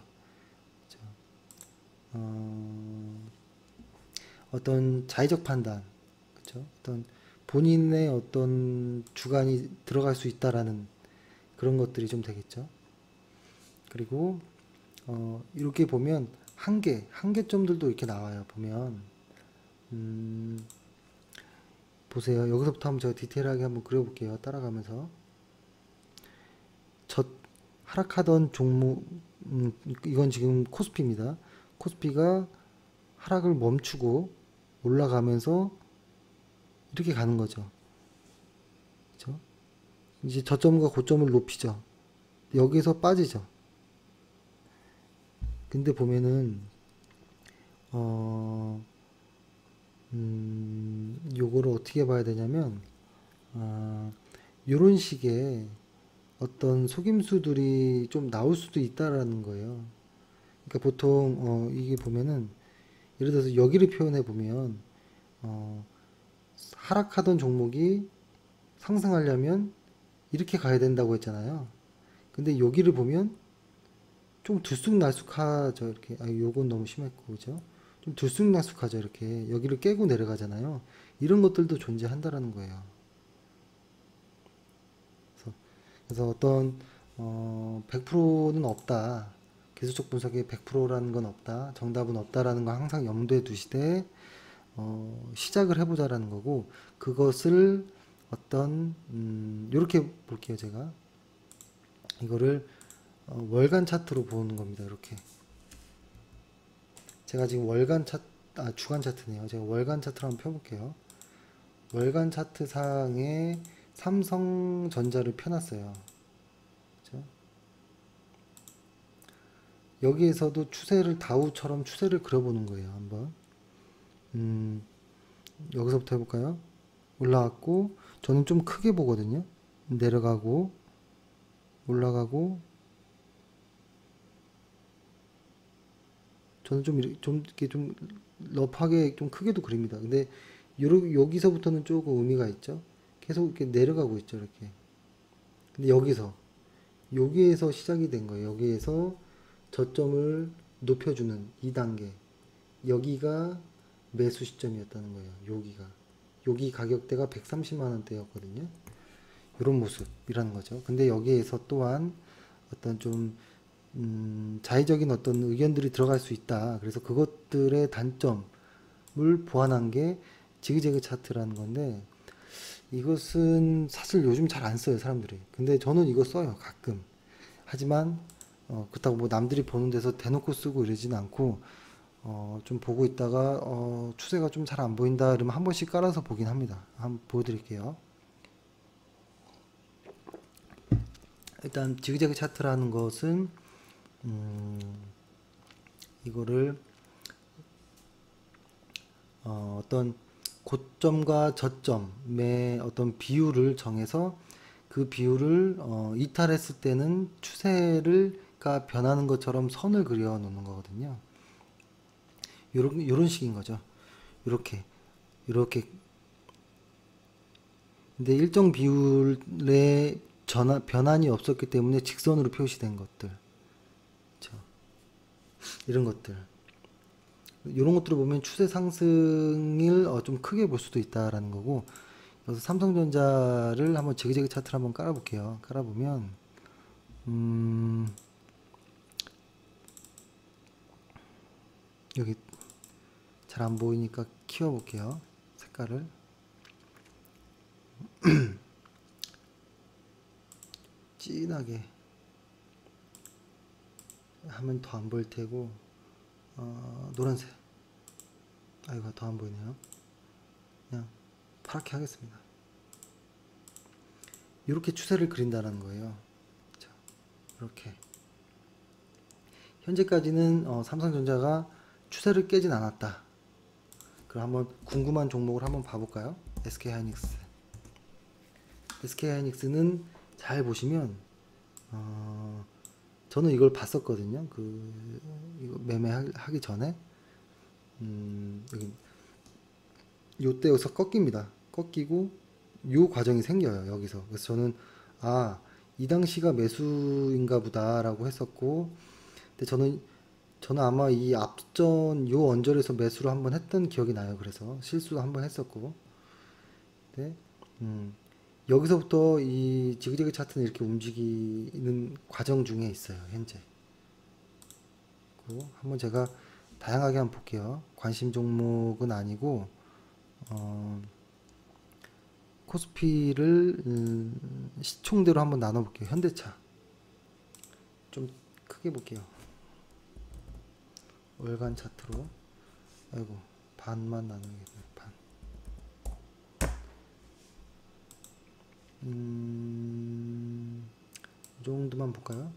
그렇죠? 어떤 자의적 판단, 그렇죠? 어떤 본인의 어떤 주관이 들어갈 수 있다라는 그런 것들이 좀 되겠죠. 그리고 이렇게 보면 한계점들도 이렇게 나와요. 보면 보세요. 여기서부터 한번 제가 디테일하게 한번 그려볼게요. 따라가면서 하락하던 종목, 이건 지금 코스피입니다. 코스피가 하락을 멈추고 올라가면서 이렇게 가는 거죠. 그렇죠? 이제 저점과 고점을 높이죠. 여기서 빠지죠. 근데 보면은 요거를 어떻게 봐야 되냐면 요런 식의 어떤 속임수들이 좀 나올 수도 있다라는 거예요. 그러니까 보통 이게 보면은 예를 들어서 여기를 표현해 보면 하락하던 종목이 상승하려면 이렇게 가야 된다고 했잖아요. 근데 여기를 보면 좀 들쑥날쑥하죠. 이렇게 요건 너무 심했고 그죠? 좀 들쑥날쑥하죠. 이렇게 여기를 깨고 내려가잖아요. 이런 것들도 존재한다라는 거예요. 그래서 어떤 100%는 없다. 기술적 분석에 100%라는 건 없다. 정답은 없다라는 거 항상 염두에 두시되 시작을 해보자라는 거고, 그것을 어떤 이렇게 볼게요. 제가 이거를 월간 차트로 보는 겁니다. 이렇게 제가 지금 주간 차트네요. 제가 월간 차트를 한번 펴볼게요. 월간 차트 상에 삼성전자를 펴놨어요. 그죠? 여기에서도 추세를 다우처럼 추세를 그려보는 거예요. 한번 여기서부터 해볼까요? 올라왔고 저는 좀 크게 보거든요. 내려가고 올라가고 저는 좀 러프하게 좀 크게도 그립니다. 근데 여기서부터는 조금 의미가 있죠. 계속 이렇게 내려가고 있죠. 이렇게. 근데 여기에서 시작이 된 거예요. 여기에서 저점을 높여주는 2단계. 여기가 매수 시점이었다는 거예요. 여기 가격대가 130만 원대였거든요. 이런 모습이라는 거죠. 근데 여기에서 또한 어떤 좀 자의적인 어떤 의견들이 들어갈 수 있다. 그래서 그것들의 단점을 보완한 게 지그재그 차트라는 건데, 이것은 사실 요즘 잘 안 써요, 사람들이. 근데 저는 이거 써요, 가끔. 하지만 그렇다고 뭐 남들이 보는 데서 대놓고 쓰고 이러진 않고, 좀 보고 있다가 추세가 좀 잘 안 보인다 이러면 한 번씩 깔아서 보긴 합니다. 한번 보여드릴게요. 일단 지그재그 차트라는 것은 이거를 어떤 고점과 저점의 어떤 비율을 정해서 그 비율을 이탈했을 때는 추세가 변하는 것처럼 선을 그려 놓는 거거든요. 요런 식인 거죠. 이렇게. 근데 일정 비율의 변환이 없었기 때문에 직선으로 표시된 것들. 그렇죠. 이런 것들. 이런 것들을 보면 추세 상승을 좀 크게 볼 수도 있다라는 거고. 그래서 삼성전자를 한번 지그재그 차트를 한번 깔아볼게요. 깔아보면 여기 잘 안 보이니까 키워볼게요. 색깔을. 진하게 하면 더 안 보일 테고, 노란색. 아이고, 더 안 보이네요. 그냥 파랗게 하겠습니다. 이렇게 추세를 그린다는 거예요. 자, 이렇게. 현재까지는 삼성전자가 추세를 깨진 않았다. 그럼 한번 궁금한 종목을 한번 봐볼까요? SK하이닉스. SK하이닉스는 잘 보시면 저는 이걸 봤었거든요. 이거 매매하기 전에 여기 요때여서 꺾입니다. 꺾이고 요 과정이 생겨요. 여기서. 그래서 저는 이 당시가 매수인가 보다라고 했었고, 근데 저는 아마 이 앞전 요 언저리에서 매수를 한번 했던 기억이 나요. 그래서 실수도 한번 했었고. 네. 여기서부터 이 지그재그 차트는 이렇게 움직이는 과정 중에 있어요. 현재. 그리고 한번 제가 다양하게 한번 볼게요. 관심 종목은 아니고 코스피를 시총대로 한번 나눠 볼게요. 현대차 좀 크게 볼게요. 월간 차트로. 아이고, 반만 나눠야겠네. 반. 이 정도만 볼까요?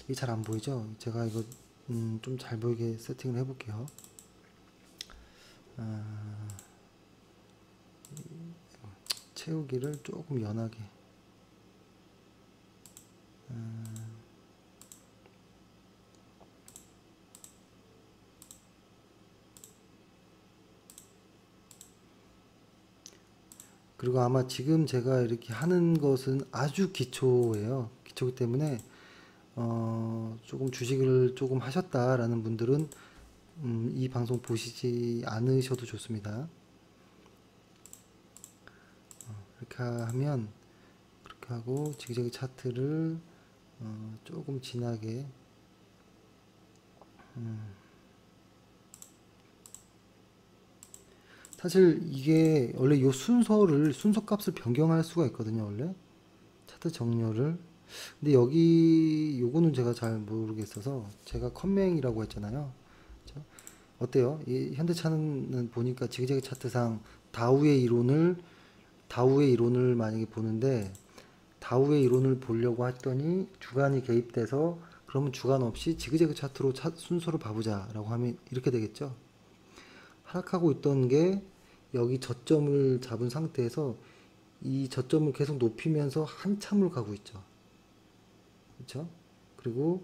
이게 잘 안 보이죠? 제가 이거 좀 잘 보이게 세팅을 해볼게요. 채우기를 조금 연하게. 그리고 아마 지금 제가 이렇게 하는 것은 아주 기초예요. 기초기 때문에 조금 주식을 조금 하셨다라는 분들은 이 방송 보시지 않으셔도 좋습니다. 이렇게 하면, 그렇게 하고 지그재그 차트를 조금 진하게 사실 이게 원래 요 순서값을 변경할 수가 있거든요. 원래 차트 정렬을. 근데 요거는 제가 잘 모르겠어서 제가 컴맹이라고 했잖아요. 그렇죠? 어때요? 이 현대차는 보니까 지그재그 차트상 다우의 이론을 만약에 보는데, 다우의 이론을 보려고 했더니 주간이 개입돼서 그러면 주간 없이 지그재그 차트로 순서를 봐보자 라고 하면 이렇게 되겠죠. 하락하고 있던 게 여기 저점을 잡은 상태에서 이 저점을 계속 높이면서 한참을 가고 있죠. 그렇죠? 그리고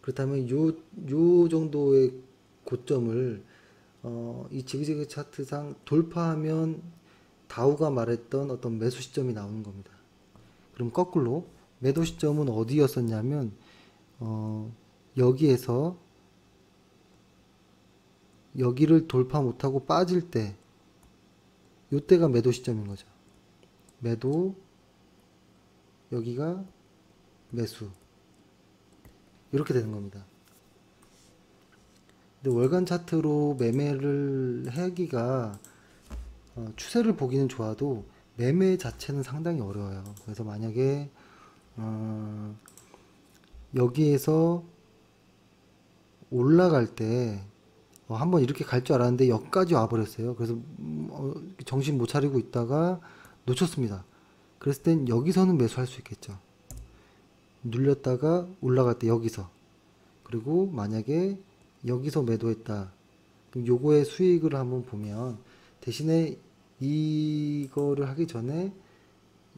그렇다면 요 정도의 고점을 이 지그재그 차트상 돌파하면 다우가 말했던 어떤 매수 시점이 나오는 겁니다. 그럼 거꾸로 매도 시점은 어디였었냐면 여기에서 여기를 돌파 못하고 빠질 때 요때가 매도 시점인 거죠. 매도, 여기가 매수, 이렇게 되는 겁니다. 근데 월간 차트로 매매를 하기가 추세를 보기는 좋아도 매매 자체는 상당히 어려워요. 그래서 만약에 여기에서 올라갈 때 한번 이렇게 갈 줄 알았는데 여기까지 와버렸어요. 그래서 정신 못 차리고 있다가 놓쳤습니다. 그랬을 땐 여기서는 매수할 수 있겠죠. 눌렸다가 올라갈 때 여기서, 그리고 만약에 여기서 매도했다, 그럼 요거의 수익을 한번 보면, 대신에 이거를 하기 전에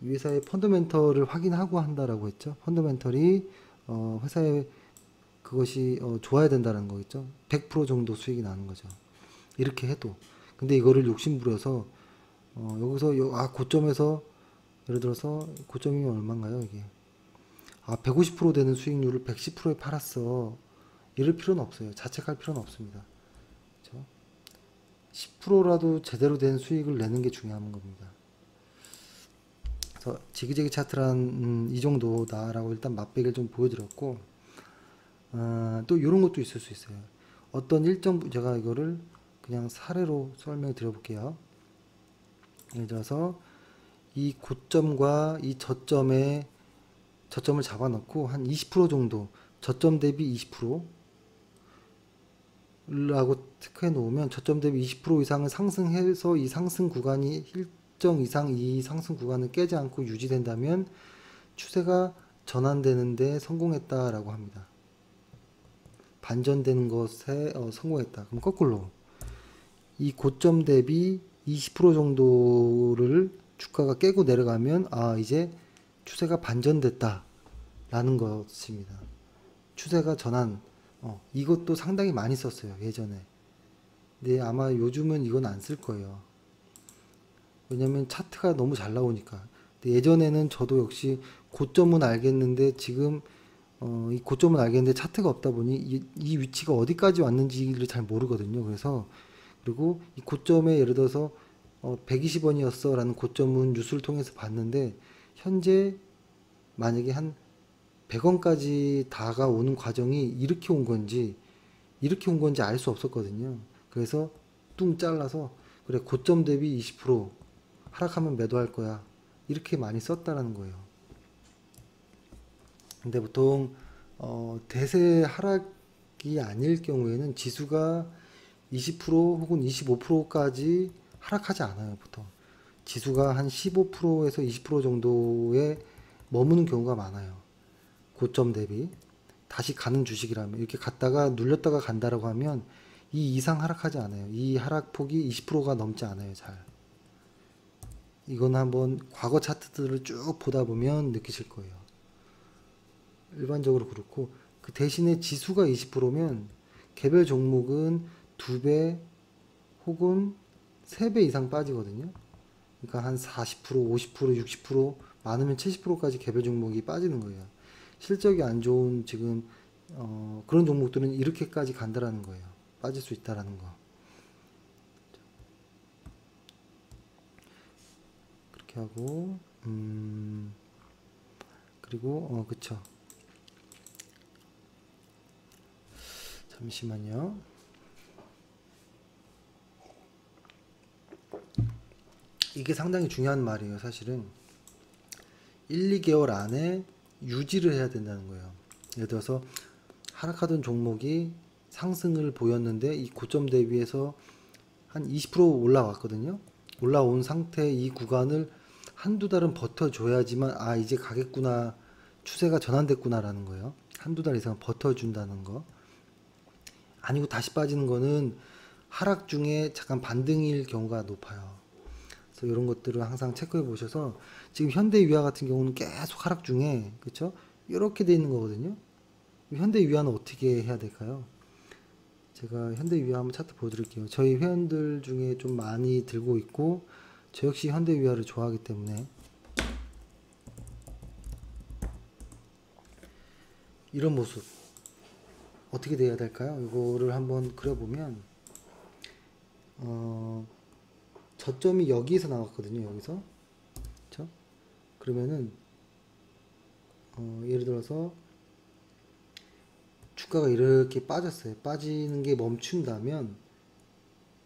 이 회사의 펀더멘털을 확인하고 한다라고 했죠. 펀더멘털이 회사의 그것이 좋아야 된다는 거겠죠. 100% 정도 수익이 나는 거죠. 이렇게 해도. 근데 이거를 욕심부려서 여기서 고점에서, 예를 들어서 고점이 얼마인가요 이게, 150% 되는 수익률을 110%에 팔았어, 이럴 필요는 없어요. 자책할 필요는 없습니다. 그렇죠? 10%라도 제대로 된 수익을 내는 게 중요한 겁니다. 그래서 지그재그 차트란 이 정도다라고 일단 맛배기를 좀 보여드렸고, 또 이런 것도 있을 수 있어요. 어떤 일정, 제가 이거를 그냥 사례로 설명해 드려 볼게요. 예를 들어서 이 고점과 이 저점을 잡아놓고 한 20% 정도, 저점 대비 20%라고 체크해 놓으면 저점 대비 20% 이상을 상승해서 이 상승 구간이 일정 이상 이 상승 구간을 깨지 않고 유지된다면 추세가 전환되는데 성공했다라고 합니다. 반전되는 것에 성공했다. 그럼 거꾸로 이 고점 대비 20% 정도를 주가가 깨고 내려가면 이제 추세가 반전됐다 라는 것입니다. 추세가 전환, 이것도 상당히 많이 썼어요 예전에. 근데 아마 요즘은 이건 안 쓸 거예요. 왜냐면 차트가 너무 잘 나오니까. 근데 예전에는 저도 역시 고점은 알겠는데 지금 이 고점은 알겠는데 차트가 없다 보니 이 위치가 어디까지 왔는지를 잘 모르거든요. 그래서, 그리고 이 고점에 예를 들어서 120원이었어 라는 고점은 뉴스를 통해서 봤는데 현재 만약에 한 100원까지 다가오는 과정이 이렇게 온 건지 알 수 없었거든요. 그래서 뚱 잘라서, 그래 고점 대비 20% 하락하면 매도할 거야, 이렇게 많이 썼다라는 거예요. 근데 보통 대세 하락이 아닐 경우에는 지수가 20% 혹은 25%까지 하락하지 않아요. 보통 지수가 한 15%에서 20% 정도에 머무는 경우가 많아요. 고점 대비 다시 가는 주식이라면, 이렇게 갔다가 눌렸다가 간다라고 하면 이 이상 하락하지 않아요. 이 하락폭이 20%가 넘지 않아요. 잘. 이건 한번 과거 차트들을 쭉 보다 보면 느끼실 거예요. 일반적으로 그렇고, 그 대신에 지수가 20%면 개별 종목은 2배 혹은 3배 이상 빠지거든요. 그러니까 한 40%, 50%, 60%, 많으면 70%까지 개별 종목이 빠지는 거예요. 실적이 안 좋은 지금 그런 종목들은 이렇게까지 간다라는 거예요. 빠질 수 있다라는 거. 그렇게 하고 그리고 그쵸. 잠시만요. 이게 상당히 중요한 말이에요. 사실은 1, 2개월 안에 유지를 해야 된다는 거예요. 예를 들어서 하락하던 종목이 상승을 보였는데 이 고점 대비해서 한 20% 올라왔거든요. 올라온 상태 이 구간을 한두 달은 버텨줘야지만 이제 가겠구나, 추세가 전환됐구나 라는 거예요. 한두 달 이상 버텨준다는 거. 아니고 다시 빠지는 거는 하락 중에 잠깐 반등일 경우가 높아요. 그래서 이런 것들을 항상 체크해 보셔서, 지금 현대위아 같은 경우는 계속 하락 중에, 그쵸? 이렇게 돼 있는 거거든요. 현대위아는 어떻게 해야 될까요? 제가 현대위아 한번 차트 보여드릴게요. 저희 회원들 중에 좀 많이 들고 있고, 저 역시 현대위아를 좋아하기 때문에 이런 모습 어떻게 돼야 될까요? 이거를 한번 그려보면, 저점이 여기서 나왔거든요. 여기서, 그렇죠? 그러면은 예를 들어서 주가가 이렇게 빠졌어요. 빠지는 게 멈춘다면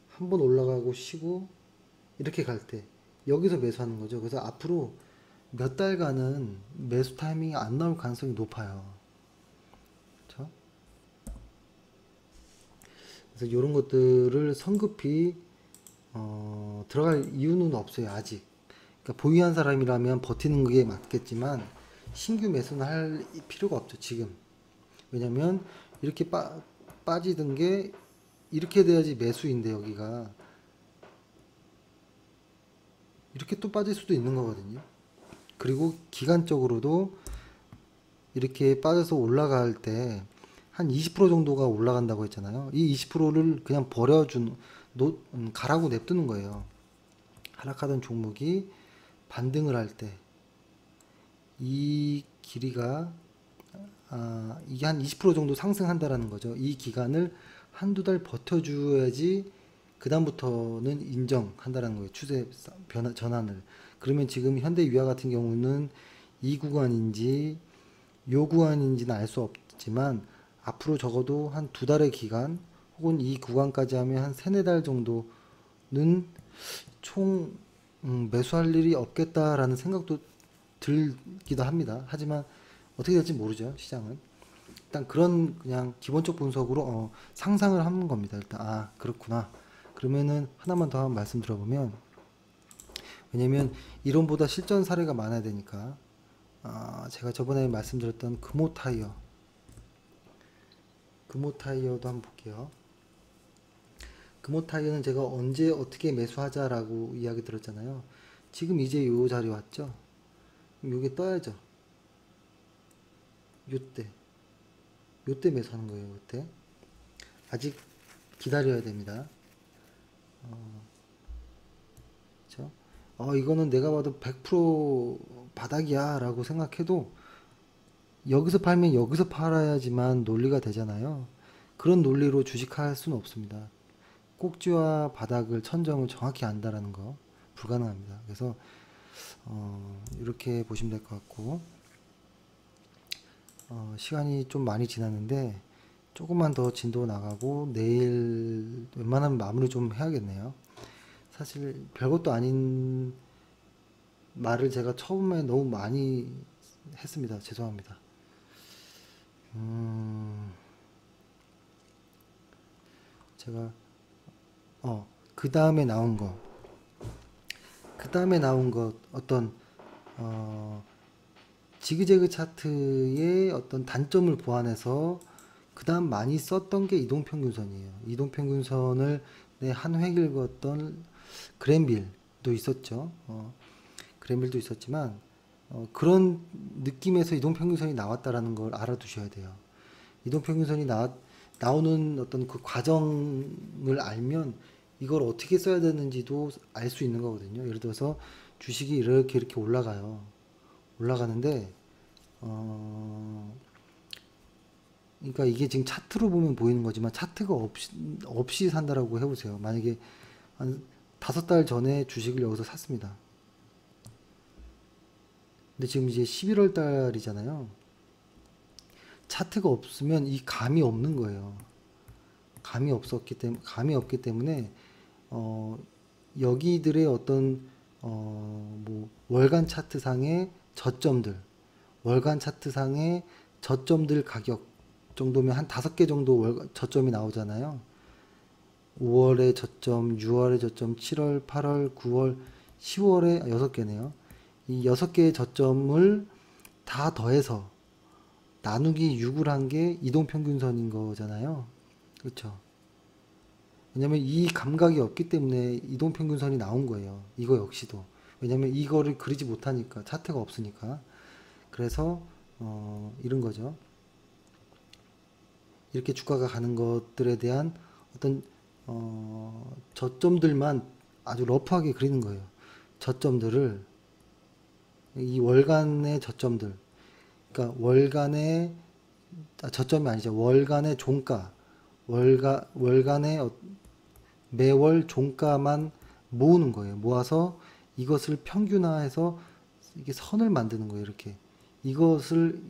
한번 올라가고 쉬고 이렇게 갈 때 여기서 매수하는 거죠. 그래서 앞으로 몇 달간은 매수 타이밍이 안 나올 가능성이 높아요. 그렇죠? 그래서 이런 것들을 성급히 들어갈 이유는 없어요. 아직. 그러니까 보유한 사람이라면 버티는 게 맞겠지만 신규 매수는 할 필요가 없죠. 지금. 왜냐면 이렇게 빠지던 게 이렇게 돼야지 매수인데, 여기가 이렇게 또 빠질 수도 있는 거거든요. 그리고 기간적으로도 이렇게 빠져서 올라갈 때 한 20% 정도가 올라간다고 했잖아요. 이 20%를 그냥 가라고 냅두는 거예요. 하락하던 종목이 반등을 할 때 이 길이가 이게 한 20% 정도 상승한다라는 거죠. 이 기간을 한두 달 버텨줘야지 그 다음부터는 인정한다라는 거예요. 추세 전환을. 그러면 지금 현대위아 같은 경우는 이 구간인지 요 구간인지는 알 수 없지만 앞으로 적어도 한 두 달의 기간 혹은 이 구간까지 하면 한 세네 달 정도는 총 매수할 일이 없겠다라는 생각도 들기도 합니다. 하지만 어떻게 될지 모르죠, 시장은. 일단 그런 그냥 기본적 분석으로 상상을 하는 겁니다. 일단 그렇구나. 그러면은 하나만 더 말씀드려보면, 왜냐면 이론보다 실전 사례가 많아야 되니까, 제가 저번에 말씀드렸던 금호타이어도 한번 볼게요. 금호타이어는 제가 언제 어떻게 매수하자라고 이야기 들었잖아요. 지금 이제 요 자리 왔죠. 요게 떠야죠. 요때 매수하는 거예요. 요때 아직 기다려야 됩니다. 그렇죠? 이거는 내가 봐도 100% 바닥이야 라고 생각해도 여기서 팔면 여기서 팔아야지만 논리가 되잖아요. 그런 논리로 주식할 수는 없습니다. 꼭지와 바닥을, 천정을 정확히 안다라는 거 불가능합니다. 그래서 이렇게 보시면 될 것 같고, 시간이 좀 많이 지났는데 조금만 더 진도 나가고 내일 웬만하면 마무리 좀 해야겠네요. 사실 별것도 아닌 말을 제가 처음에 너무 많이 했습니다. 죄송합니다. 제가 그 다음에 나온 것 어떤 지그재그 차트의 어떤 단점을 보완해서 그 다음 많이 썼던 게 이동평균선이에요. 이동평균선을 한 획일 그었던 그랜빌도 있었죠. 그랜빌도 있었지만 그런 느낌에서 이동평균선이 나왔다라는 걸 알아두셔야 돼요. 이동평균선이 나오는 어떤 그 과정을 알면 이걸 어떻게 써야 되는지도 알 수 있는 거거든요. 예를 들어서 주식이 이렇게 올라가요. 올라가는데 그러니까 이게 지금 차트로 보면 보이는 거지만 차트가 없이 산다라고 해보세요. 만약에 한 5달 전에 주식을 여기서 샀습니다. 근데 지금 이제 11월 달이잖아요. 차트가 없으면 이 감이 없는 거예요. 감이 없기 때문에 여기들의 어떤 뭐 월간 차트상의 저점들 가격 정도면 한 5개 정도 저점이 나오잖아요. 5월의 저점, 6월의 저점, 7월, 8월, 9월, 10월에 6개네요. 이 6개의 저점을 다 더해서 나누기 6을 한 게 이동평균선인 거잖아요. 그렇죠? 왜냐면 이 감각이 없기 때문에 이동평균선이 나온 거예요. 이거 역시도. 왜냐면 이거를 그리지 못하니까, 차트가 없으니까. 그래서 이런 거죠. 이렇게 주가가 가는 것들에 대한 어떤 저점들만 아주 러프하게 그리는 거예요. 저점들을, 이 월간의 저점들, 그러니까 월간의 저점이 아니죠. 월간의 종가, 월간의 매월 종가만 모으는 거예요. 모아서 이것을 평균화해서 이게 선을 만드는 거예요. 이렇게 이것을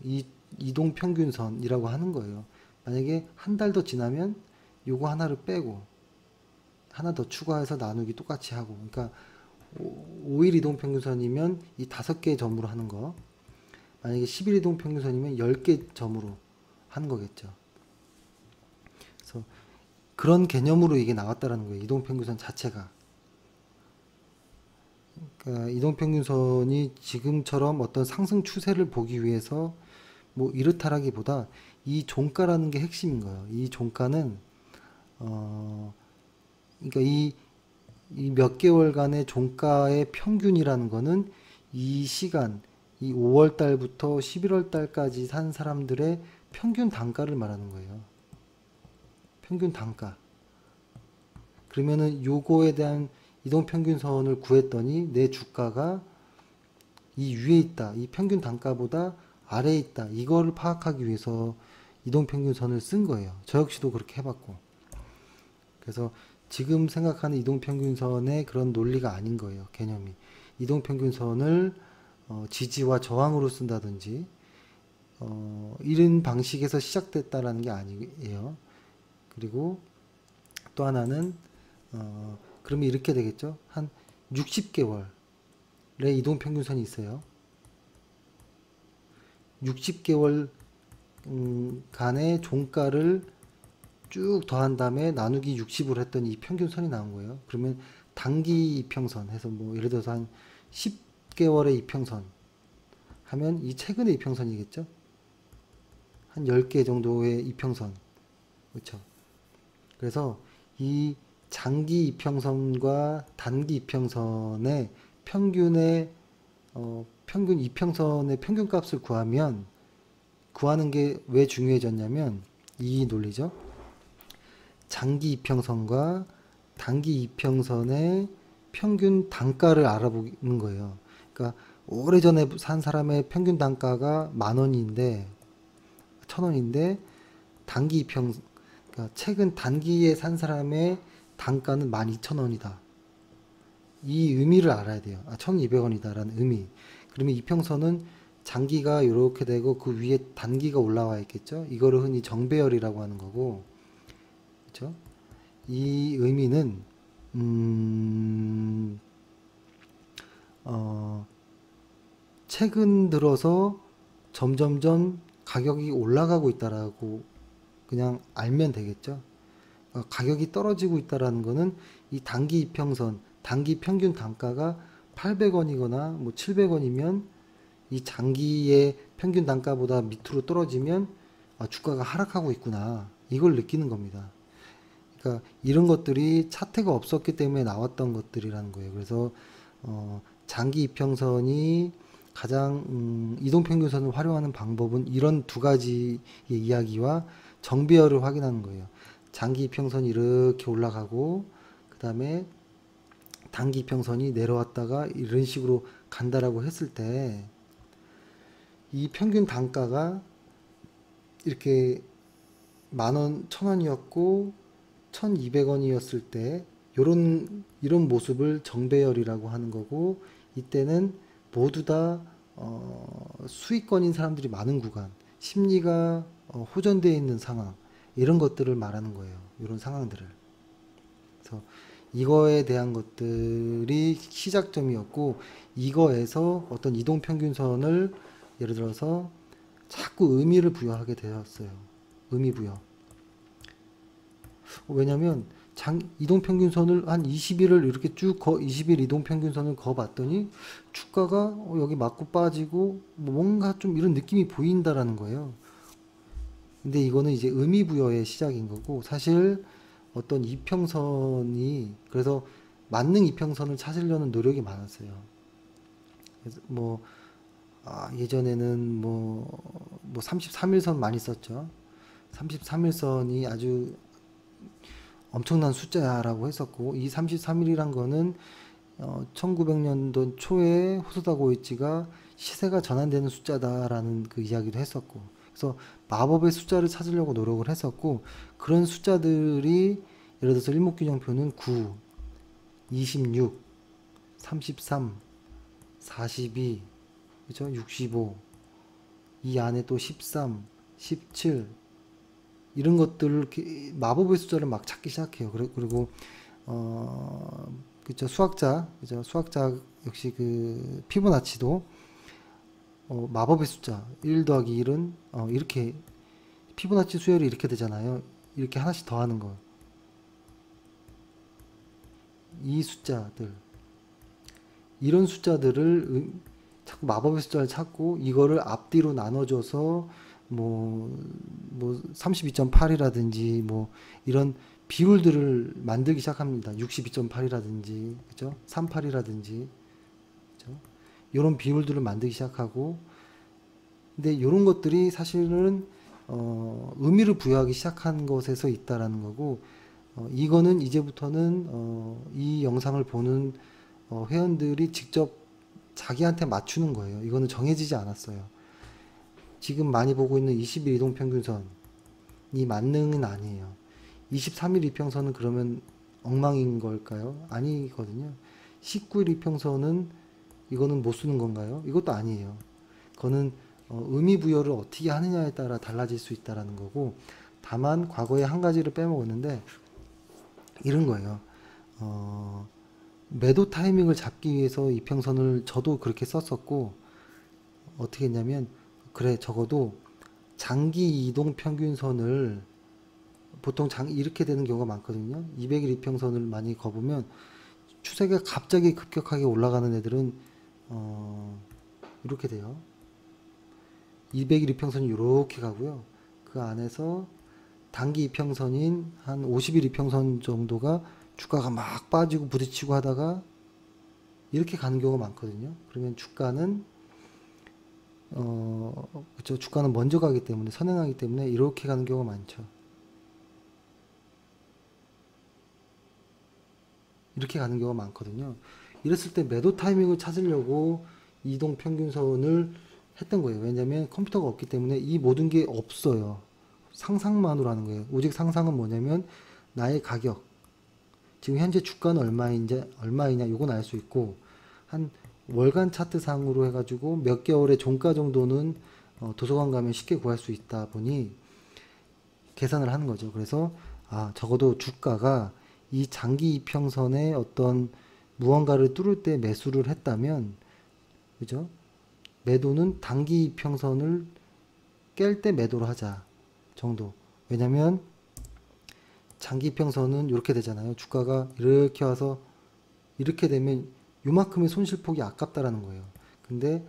이 이동 평균선이라고 하는 거예요. 만약에 한 달 더 지나면 요거 하나를 빼고 하나 더 추가해서 나누기 똑같이 하고, 그러니까 5일 이동 평균선이면 이 5개의 점으로 하는 거, 만약에 10일 이동 평균선이면 10개 점으로 하는 거겠죠. 그래서 그런 개념으로 이게 나왔다라는 거예요. 이동 평균선 자체가. 그러니까 이동 평균선이 지금처럼 어떤 상승 추세를 보기 위해서 뭐 이렇다라기보다 이 종가라는 게 핵심인 거예요. 이 종가는 그러니까 이 몇 개월간의 종가의 평균이라는 거는 이 시간, 이 5월 달부터 11월 달까지 산 사람들의 평균 단가를 말하는 거예요. 평균 단가. 그러면은 요거에 대한 이동평균선을 구했더니 내 주가가 이 위에 있다, 이 평균 단가보다 아래에 있다, 이거를 파악하기 위해서 이동평균선을 쓴 거예요. 저 역시도 그렇게 해봤고. 그래서 지금 생각하는 이동평균선의 그런 논리가 아닌 거예요. 개념이. 이동평균선을 지지와 저항으로 쓴다든지 이런 방식에서 시작됐다라는 게 아니에요. 그리고 또 하나는 그러면 이렇게 되겠죠. 한 60개월의 이동평균선이 있어요. 60개월 간의 종가를 쭉 더한 다음에 나누기 60으로 했더니 이 평균선이 나온 거예요. 그러면 단기 이평선 해서 뭐 예를 들어서 한 10개월의 이평선 하면 이 최근의 이평선이겠죠. 한 10개 정도의 이평선. 그렇죠. 그래서 이 장기 이평선과 단기 이평선의 평균의 평균 이평선의 평균값을 구하는 게 왜 중요해졌냐면 이 논리죠. 장기 이평선과 단기 이평선의 평균 단가를 알아보는 거예요. 그러니까 오래전에 산 사람의 평균 단가가 10,000원인데 1,000원인데 단기 이평, 그러니까 최근 단기에 산 사람의 단가는 12,000원이다. 이 의미를 알아야 돼요. 1,200원이다라는 의미. 그러면 이평선은 장기가 이렇게 되고 그 위에 단기가 올라와 있겠죠. 이거를 흔히 정배열이라고 하는 거고, 그렇죠? 이 의미는 최근 들어서 점점점 가격이 올라가고 있다라고 그냥 알면 되겠죠. 가격이 떨어지고 있다라는 거는 이 단기 이평선, 단기 평균 단가가 800원이거나 뭐 700원이면 이 장기의 평균 단가보다 밑으로 떨어지면 주가가 하락하고 있구나. 이걸 느끼는 겁니다. 그러니까 이런 것들이 차트가 없었기 때문에 나왔던 것들이라는 거예요. 그래서 장기 이평선이 가장 이동평균선을 활용하는 방법은 이런 두 가지의 이야기와 정배열을 확인하는 거예요. 장기 이평선이 이렇게 올라가고 그 다음에 단기 이평선이 내려왔다가 이런 식으로 간다라고 했을 때 이 평균 단가가 이렇게 10,000원, 1,000원이었고 1,200원이었을 때 이런 모습을 정배열이라고 하는 거고, 이때는 모두 다 수익권인 사람들이 많은 구간, 심리가 호전되어 있는 상황, 이런 것들을 말하는 거예요. 이런 상황들을. 그래서 이거에 대한 것들이 시작점이었고, 이거에서 어떤 이동평균선을 예를 들어서 자꾸 의미를 부여하게 되었어요. 의미 부여. 왜냐면 이동평균선을 한 20일을 이렇게 쭉 20일 이동평균선을 그어봤더니 주가가 여기 맞고 빠지고 뭐 뭔가 좀 이런 느낌이 보인다라는 거예요. 근데 이거는 이제 의미부여의 시작인 거고, 사실 어떤 이평선이, 그래서 만능 이평선을 찾으려는 노력이 많았어요. 그래서 뭐 예전에는 뭐 33일선 많이 썼죠. 33일선이 아주 엄청난 숫자라고 했었고, 이 33일이란 거는 1900년도 초에 호소다 고이치가 시세가 전환되는 숫자다라는 그 이야기도 했었고, 그래서 마법의 숫자를 찾으려고 노력을 했었고, 그런 숫자들이 예를 들어서 일목균형표는 9, 26, 33, 42, 그죠? 65, 이 안에 또 13, 17, 이런 것들을 마법의 숫자를 막 찾기 시작해요. 그리고 그죠? 그죠? 수학자 역시 그 피보나치도 마법의 숫자 1 더하기 1은 이렇게 피보나치 수열이 이렇게 되잖아요. 이렇게 하나씩 더하는 거. 이 숫자들, 이런 숫자들을 자꾸 마법의 숫자를 찾고 이거를 앞뒤로 나눠줘서 뭐 32.8이라든지 뭐 이런 비율들을 만들기 시작합니다. 62.8이라든지 그죠? 38이라든지 그죠? 이런 비율들을 만들기 시작하고, 근데 이런 것들이 사실은 의미를 부여하기 시작한 것에서 있다라는 거고, 이거는 이제부터는 이 영상을 보는 회원들이 직접 자기한테 맞추는 거예요. 이거는 정해지지 않았어요. 지금 많이 보고 있는 20일 이동평균선이 만능은 아니에요. 23일 이평선은 그러면 엉망인 걸까요? 아니거든요. 19일 이평선은 이거는 못 쓰는 건가요? 이것도 아니에요. 그거는 의미 부여를 어떻게 하느냐에 따라 달라질 수 있다라는 거고, 다만 과거에 한 가지를 빼먹었는데 이런 거예요. 매도 타이밍을 잡기 위해서 이평선을 저도 그렇게 썼었고, 어떻게 했냐면, 그래 적어도 장기 이동 평균선을 보통 이렇게 되는 경우가 많거든요. 200일 이평선을 많이 거보면 추세가 갑자기 급격하게 올라가는 애들은 이렇게 돼요. 200일 이평선이 이렇게 가고요. 그 안에서 단기 이평선인 한 50일 이평선 정도가 주가가 막 빠지고 부딪히고 하다가 이렇게 가는 경우가 많거든요. 그러면 주가는 그쵸, 주가는 먼저 가기 때문에, 선행하기 때문에 이렇게 가는 경우가 많죠. 이렇게 가는 경우가 많거든요. 이랬을 때 매도 타이밍을 찾으려고 이동 평균선을 했던 거예요. 왜냐면 컴퓨터가 없기 때문에 이 모든 게 없어요. 상상만으로 하는 거예요. 오직 상상은 뭐냐면 나의 가격, 지금 현재 주가는 얼마이냐 이건 알 수 있고, 한 월간 차트 상으로 해가지고 몇 개월의 종가 정도는 도서관 가면 쉽게 구할 수 있다 보니 계산을 하는 거죠. 그래서 적어도 주가가 이 장기 이평선의 어떤 무언가를 뚫을 때 매수를 했다면, 그죠? 매도는 단기 이평선을 깰 때 매도를 하자 정도. 왜냐면 장기 이평선은 이렇게 되잖아요. 주가가 이렇게 와서 이렇게 되면 요만큼의 손실폭이 아깝다라는 거예요. 근데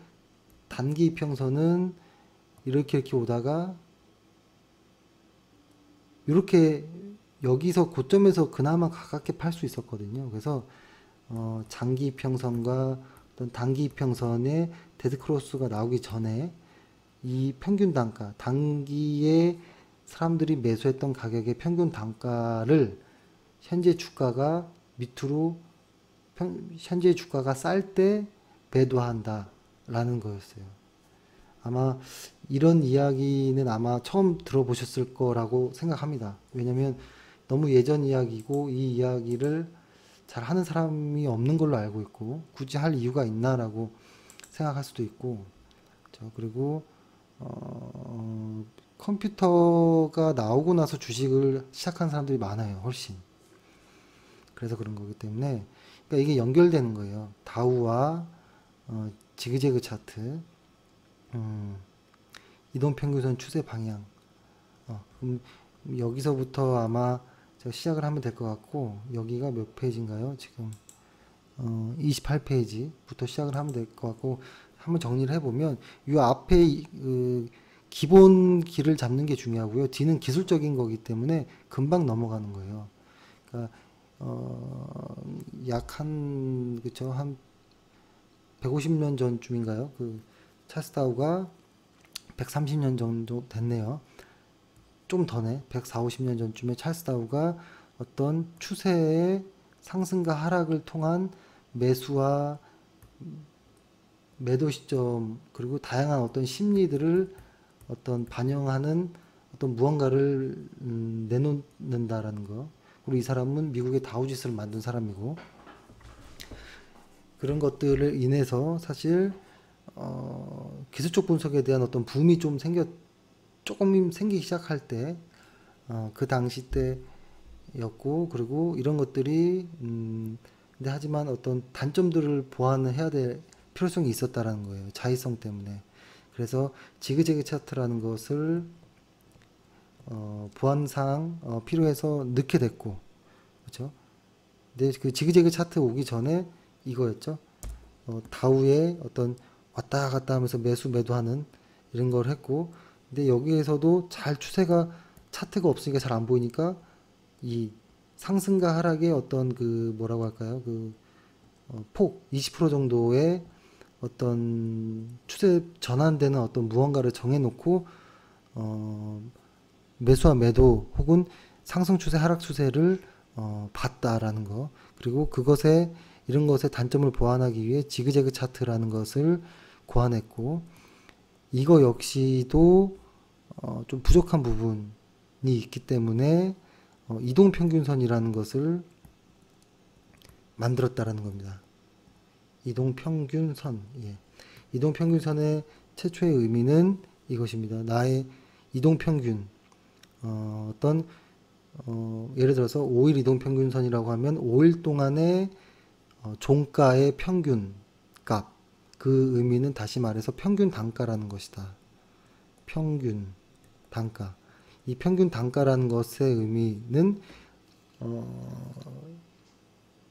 단기 이평선은 이렇게 오다가 이렇게 여기서 고점에서 그나마 가깝게 팔 수 있었거든요. 그래서 장기 이평선과 어떤 단기 이평선의 데드크로스가 나오기 전에 이 평균 단가, 단기에 사람들이 매수했던 가격의 평균 단가를 현재 주가가 밑으로 현재 주가가 쌀 때 매도한다라는 거였어요. 아마 이런 이야기는 아마 처음 들어보셨을 거라고 생각합니다. 왜냐면 너무 예전 이야기고 이 이야기를 잘 하는 사람이 없는 걸로 알고 있고, 굳이 할 이유가 있나라고 생각할 수도 있고, 그렇죠? 그리고 컴퓨터가 나오고 나서 주식을 시작한 사람들이 많아요, 훨씬. 그래서 그런 거기 때문에, 그러니까 이게 연결되는 거예요. 다우와 지그재그 차트, 이동평균선 추세 방향. 그럼 여기서부터 아마 제가 시작을 하면 될 것 같고, 여기가 몇 페이지인가요? 지금 28페이지부터 시작을 하면 될 것 같고, 한번 정리를 해보면 이 앞에 그 기본 길을 잡는 게 중요하고요. 뒤는 기술적인 거기 때문에 금방 넘어가는 거예요. 그러니까 약 한 그쵸 한 150년 전쯤인가요? 그 찰스 다우가 130년 정도 됐네요. 좀 더네. 140, 50년 전쯤에 찰스 다우가 어떤 추세의 상승과 하락을 통한 매수와 매도 시점 그리고 다양한 어떤 심리들을 어떤 반영하는 어떤 무언가를 내놓는다라는 거. 그리고 이 사람은 미국의 다우지수를 만든 사람이고 그런 것들을 인해서 사실 기술적 분석에 대한 어떤 붐이 좀 조금 생기기 시작할 때 그 당시 때였고 그리고 이런 것들이 근데 하지만 어떤 단점들을 보완을 해야 될 필요성이 있었다라는 거예요. 자의성 때문에. 그래서 지그재그 차트라는 것을 보안상 필요해서 넣게 됐고 그렇죠? 근데 그 지그재그 차트 오기 전에 이거였죠. 다우의 어떤 왔다 갔다 하면서 매수 매도하는 이런 걸 했고 근데 여기에서도 잘 추세가 차트가 없으니까 잘 안 보이니까 이 상승과 하락의 어떤 그 뭐라고 할까요? 그 폭 20% 정도의 어떤 추세 전환되는 어떤 무언가를 정해놓고 매수와 매도 혹은 상승 추세, 하락 추세를 봤다라는 거. 그리고 그것에 이런 것의 단점을 보완하기 위해 지그재그 차트라는 것을 고안했고 이거 역시도 좀 부족한 부분이 있기 때문에 이동평균선이라는 것을 만들었다라는 겁니다. 이동평균선. 예. 이동평균선의 최초의 의미는 이것입니다. 나의 이동평균. 어떤 예를 들어서 5일 이동평균선이라고 하면 5일 동안의 종가의 평균 값. 그 의미는 다시 말해서 평균 단가라는 것이다. 평균 단가. 이 평균 단가라는 것의 의미는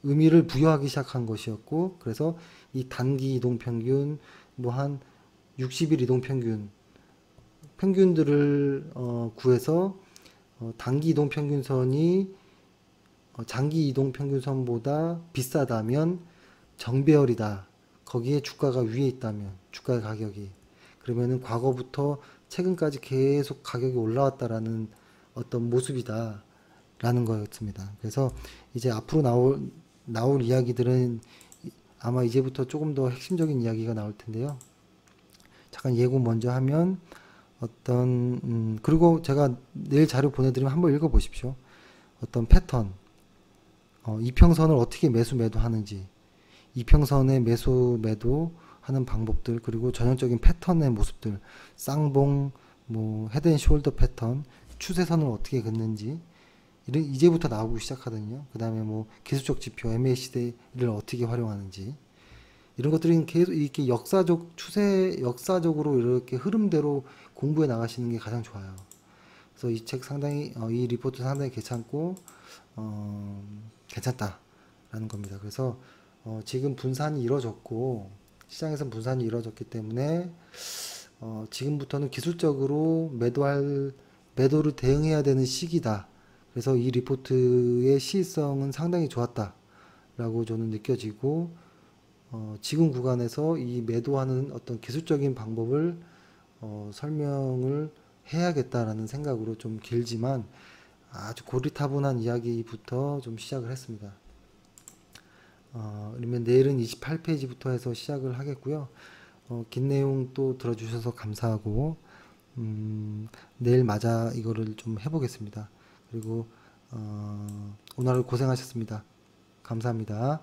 의미를 부여하기 시작한 것이었고 그래서 이 단기 이동 평균 뭐 한 60일 이동 평균 평균들을 구해서 단기 이동 평균선이 장기 이동 평균선보다 비싸다면 정배열이다. 거기에 주가가 위에 있다면 주가의 가격이 그러면은 과거부터 최근까지 계속 가격이 올라왔다라는 어떤 모습이다 라는 거였습니다. 그래서 이제 앞으로 나올 이야기들은 아마 이제부터 조금 더 핵심적인 이야기가 나올 텐데요. 잠깐 예고 먼저 하면 그리고 제가 내일 자료 보내드리면 한번 읽어보십시오. 어떤 패턴 이평선을 어떻게 매수 매도 하는지 이평선의 매수 매도 하는 방법들 그리고 전형적인 패턴의 모습들 쌍봉 뭐 헤드앤숄더 패턴 추세선을 어떻게 긋는지 이제부터 나오기 시작하거든요. 그 다음에 뭐 기술적 지표 MACD를 어떻게 활용하는지 이런 것들은 계속 이렇게 역사적으로 이렇게 흐름대로 공부해 나가시는 게 가장 좋아요. 그래서 이 책 상당히 이 리포트 상당히 괜찮고 괜찮다라는 겁니다. 그래서 지금 분산이 이루어졌고 시장에서 분산이 이루어졌기 때문에 지금부터는 기술적으로 매도를 대응해야 되는 시기다. 그래서 이 리포트의 시의성은 상당히 좋았다라고 저는 느껴지고 지금 구간에서 이 매도하는 어떤 기술적인 방법을 설명을 해야겠다라는 생각으로 좀 길지만 아주 고리타분한 이야기부터 좀 시작을 했습니다. 그러면 내일은 28페이지부터 해서 시작을 하겠고요. 긴 내용 또 들어주셔서 감사하고 내일 맞아 이거를 좀 해보겠습니다. 그리고 오늘 고생하셨습니다. 감사합니다.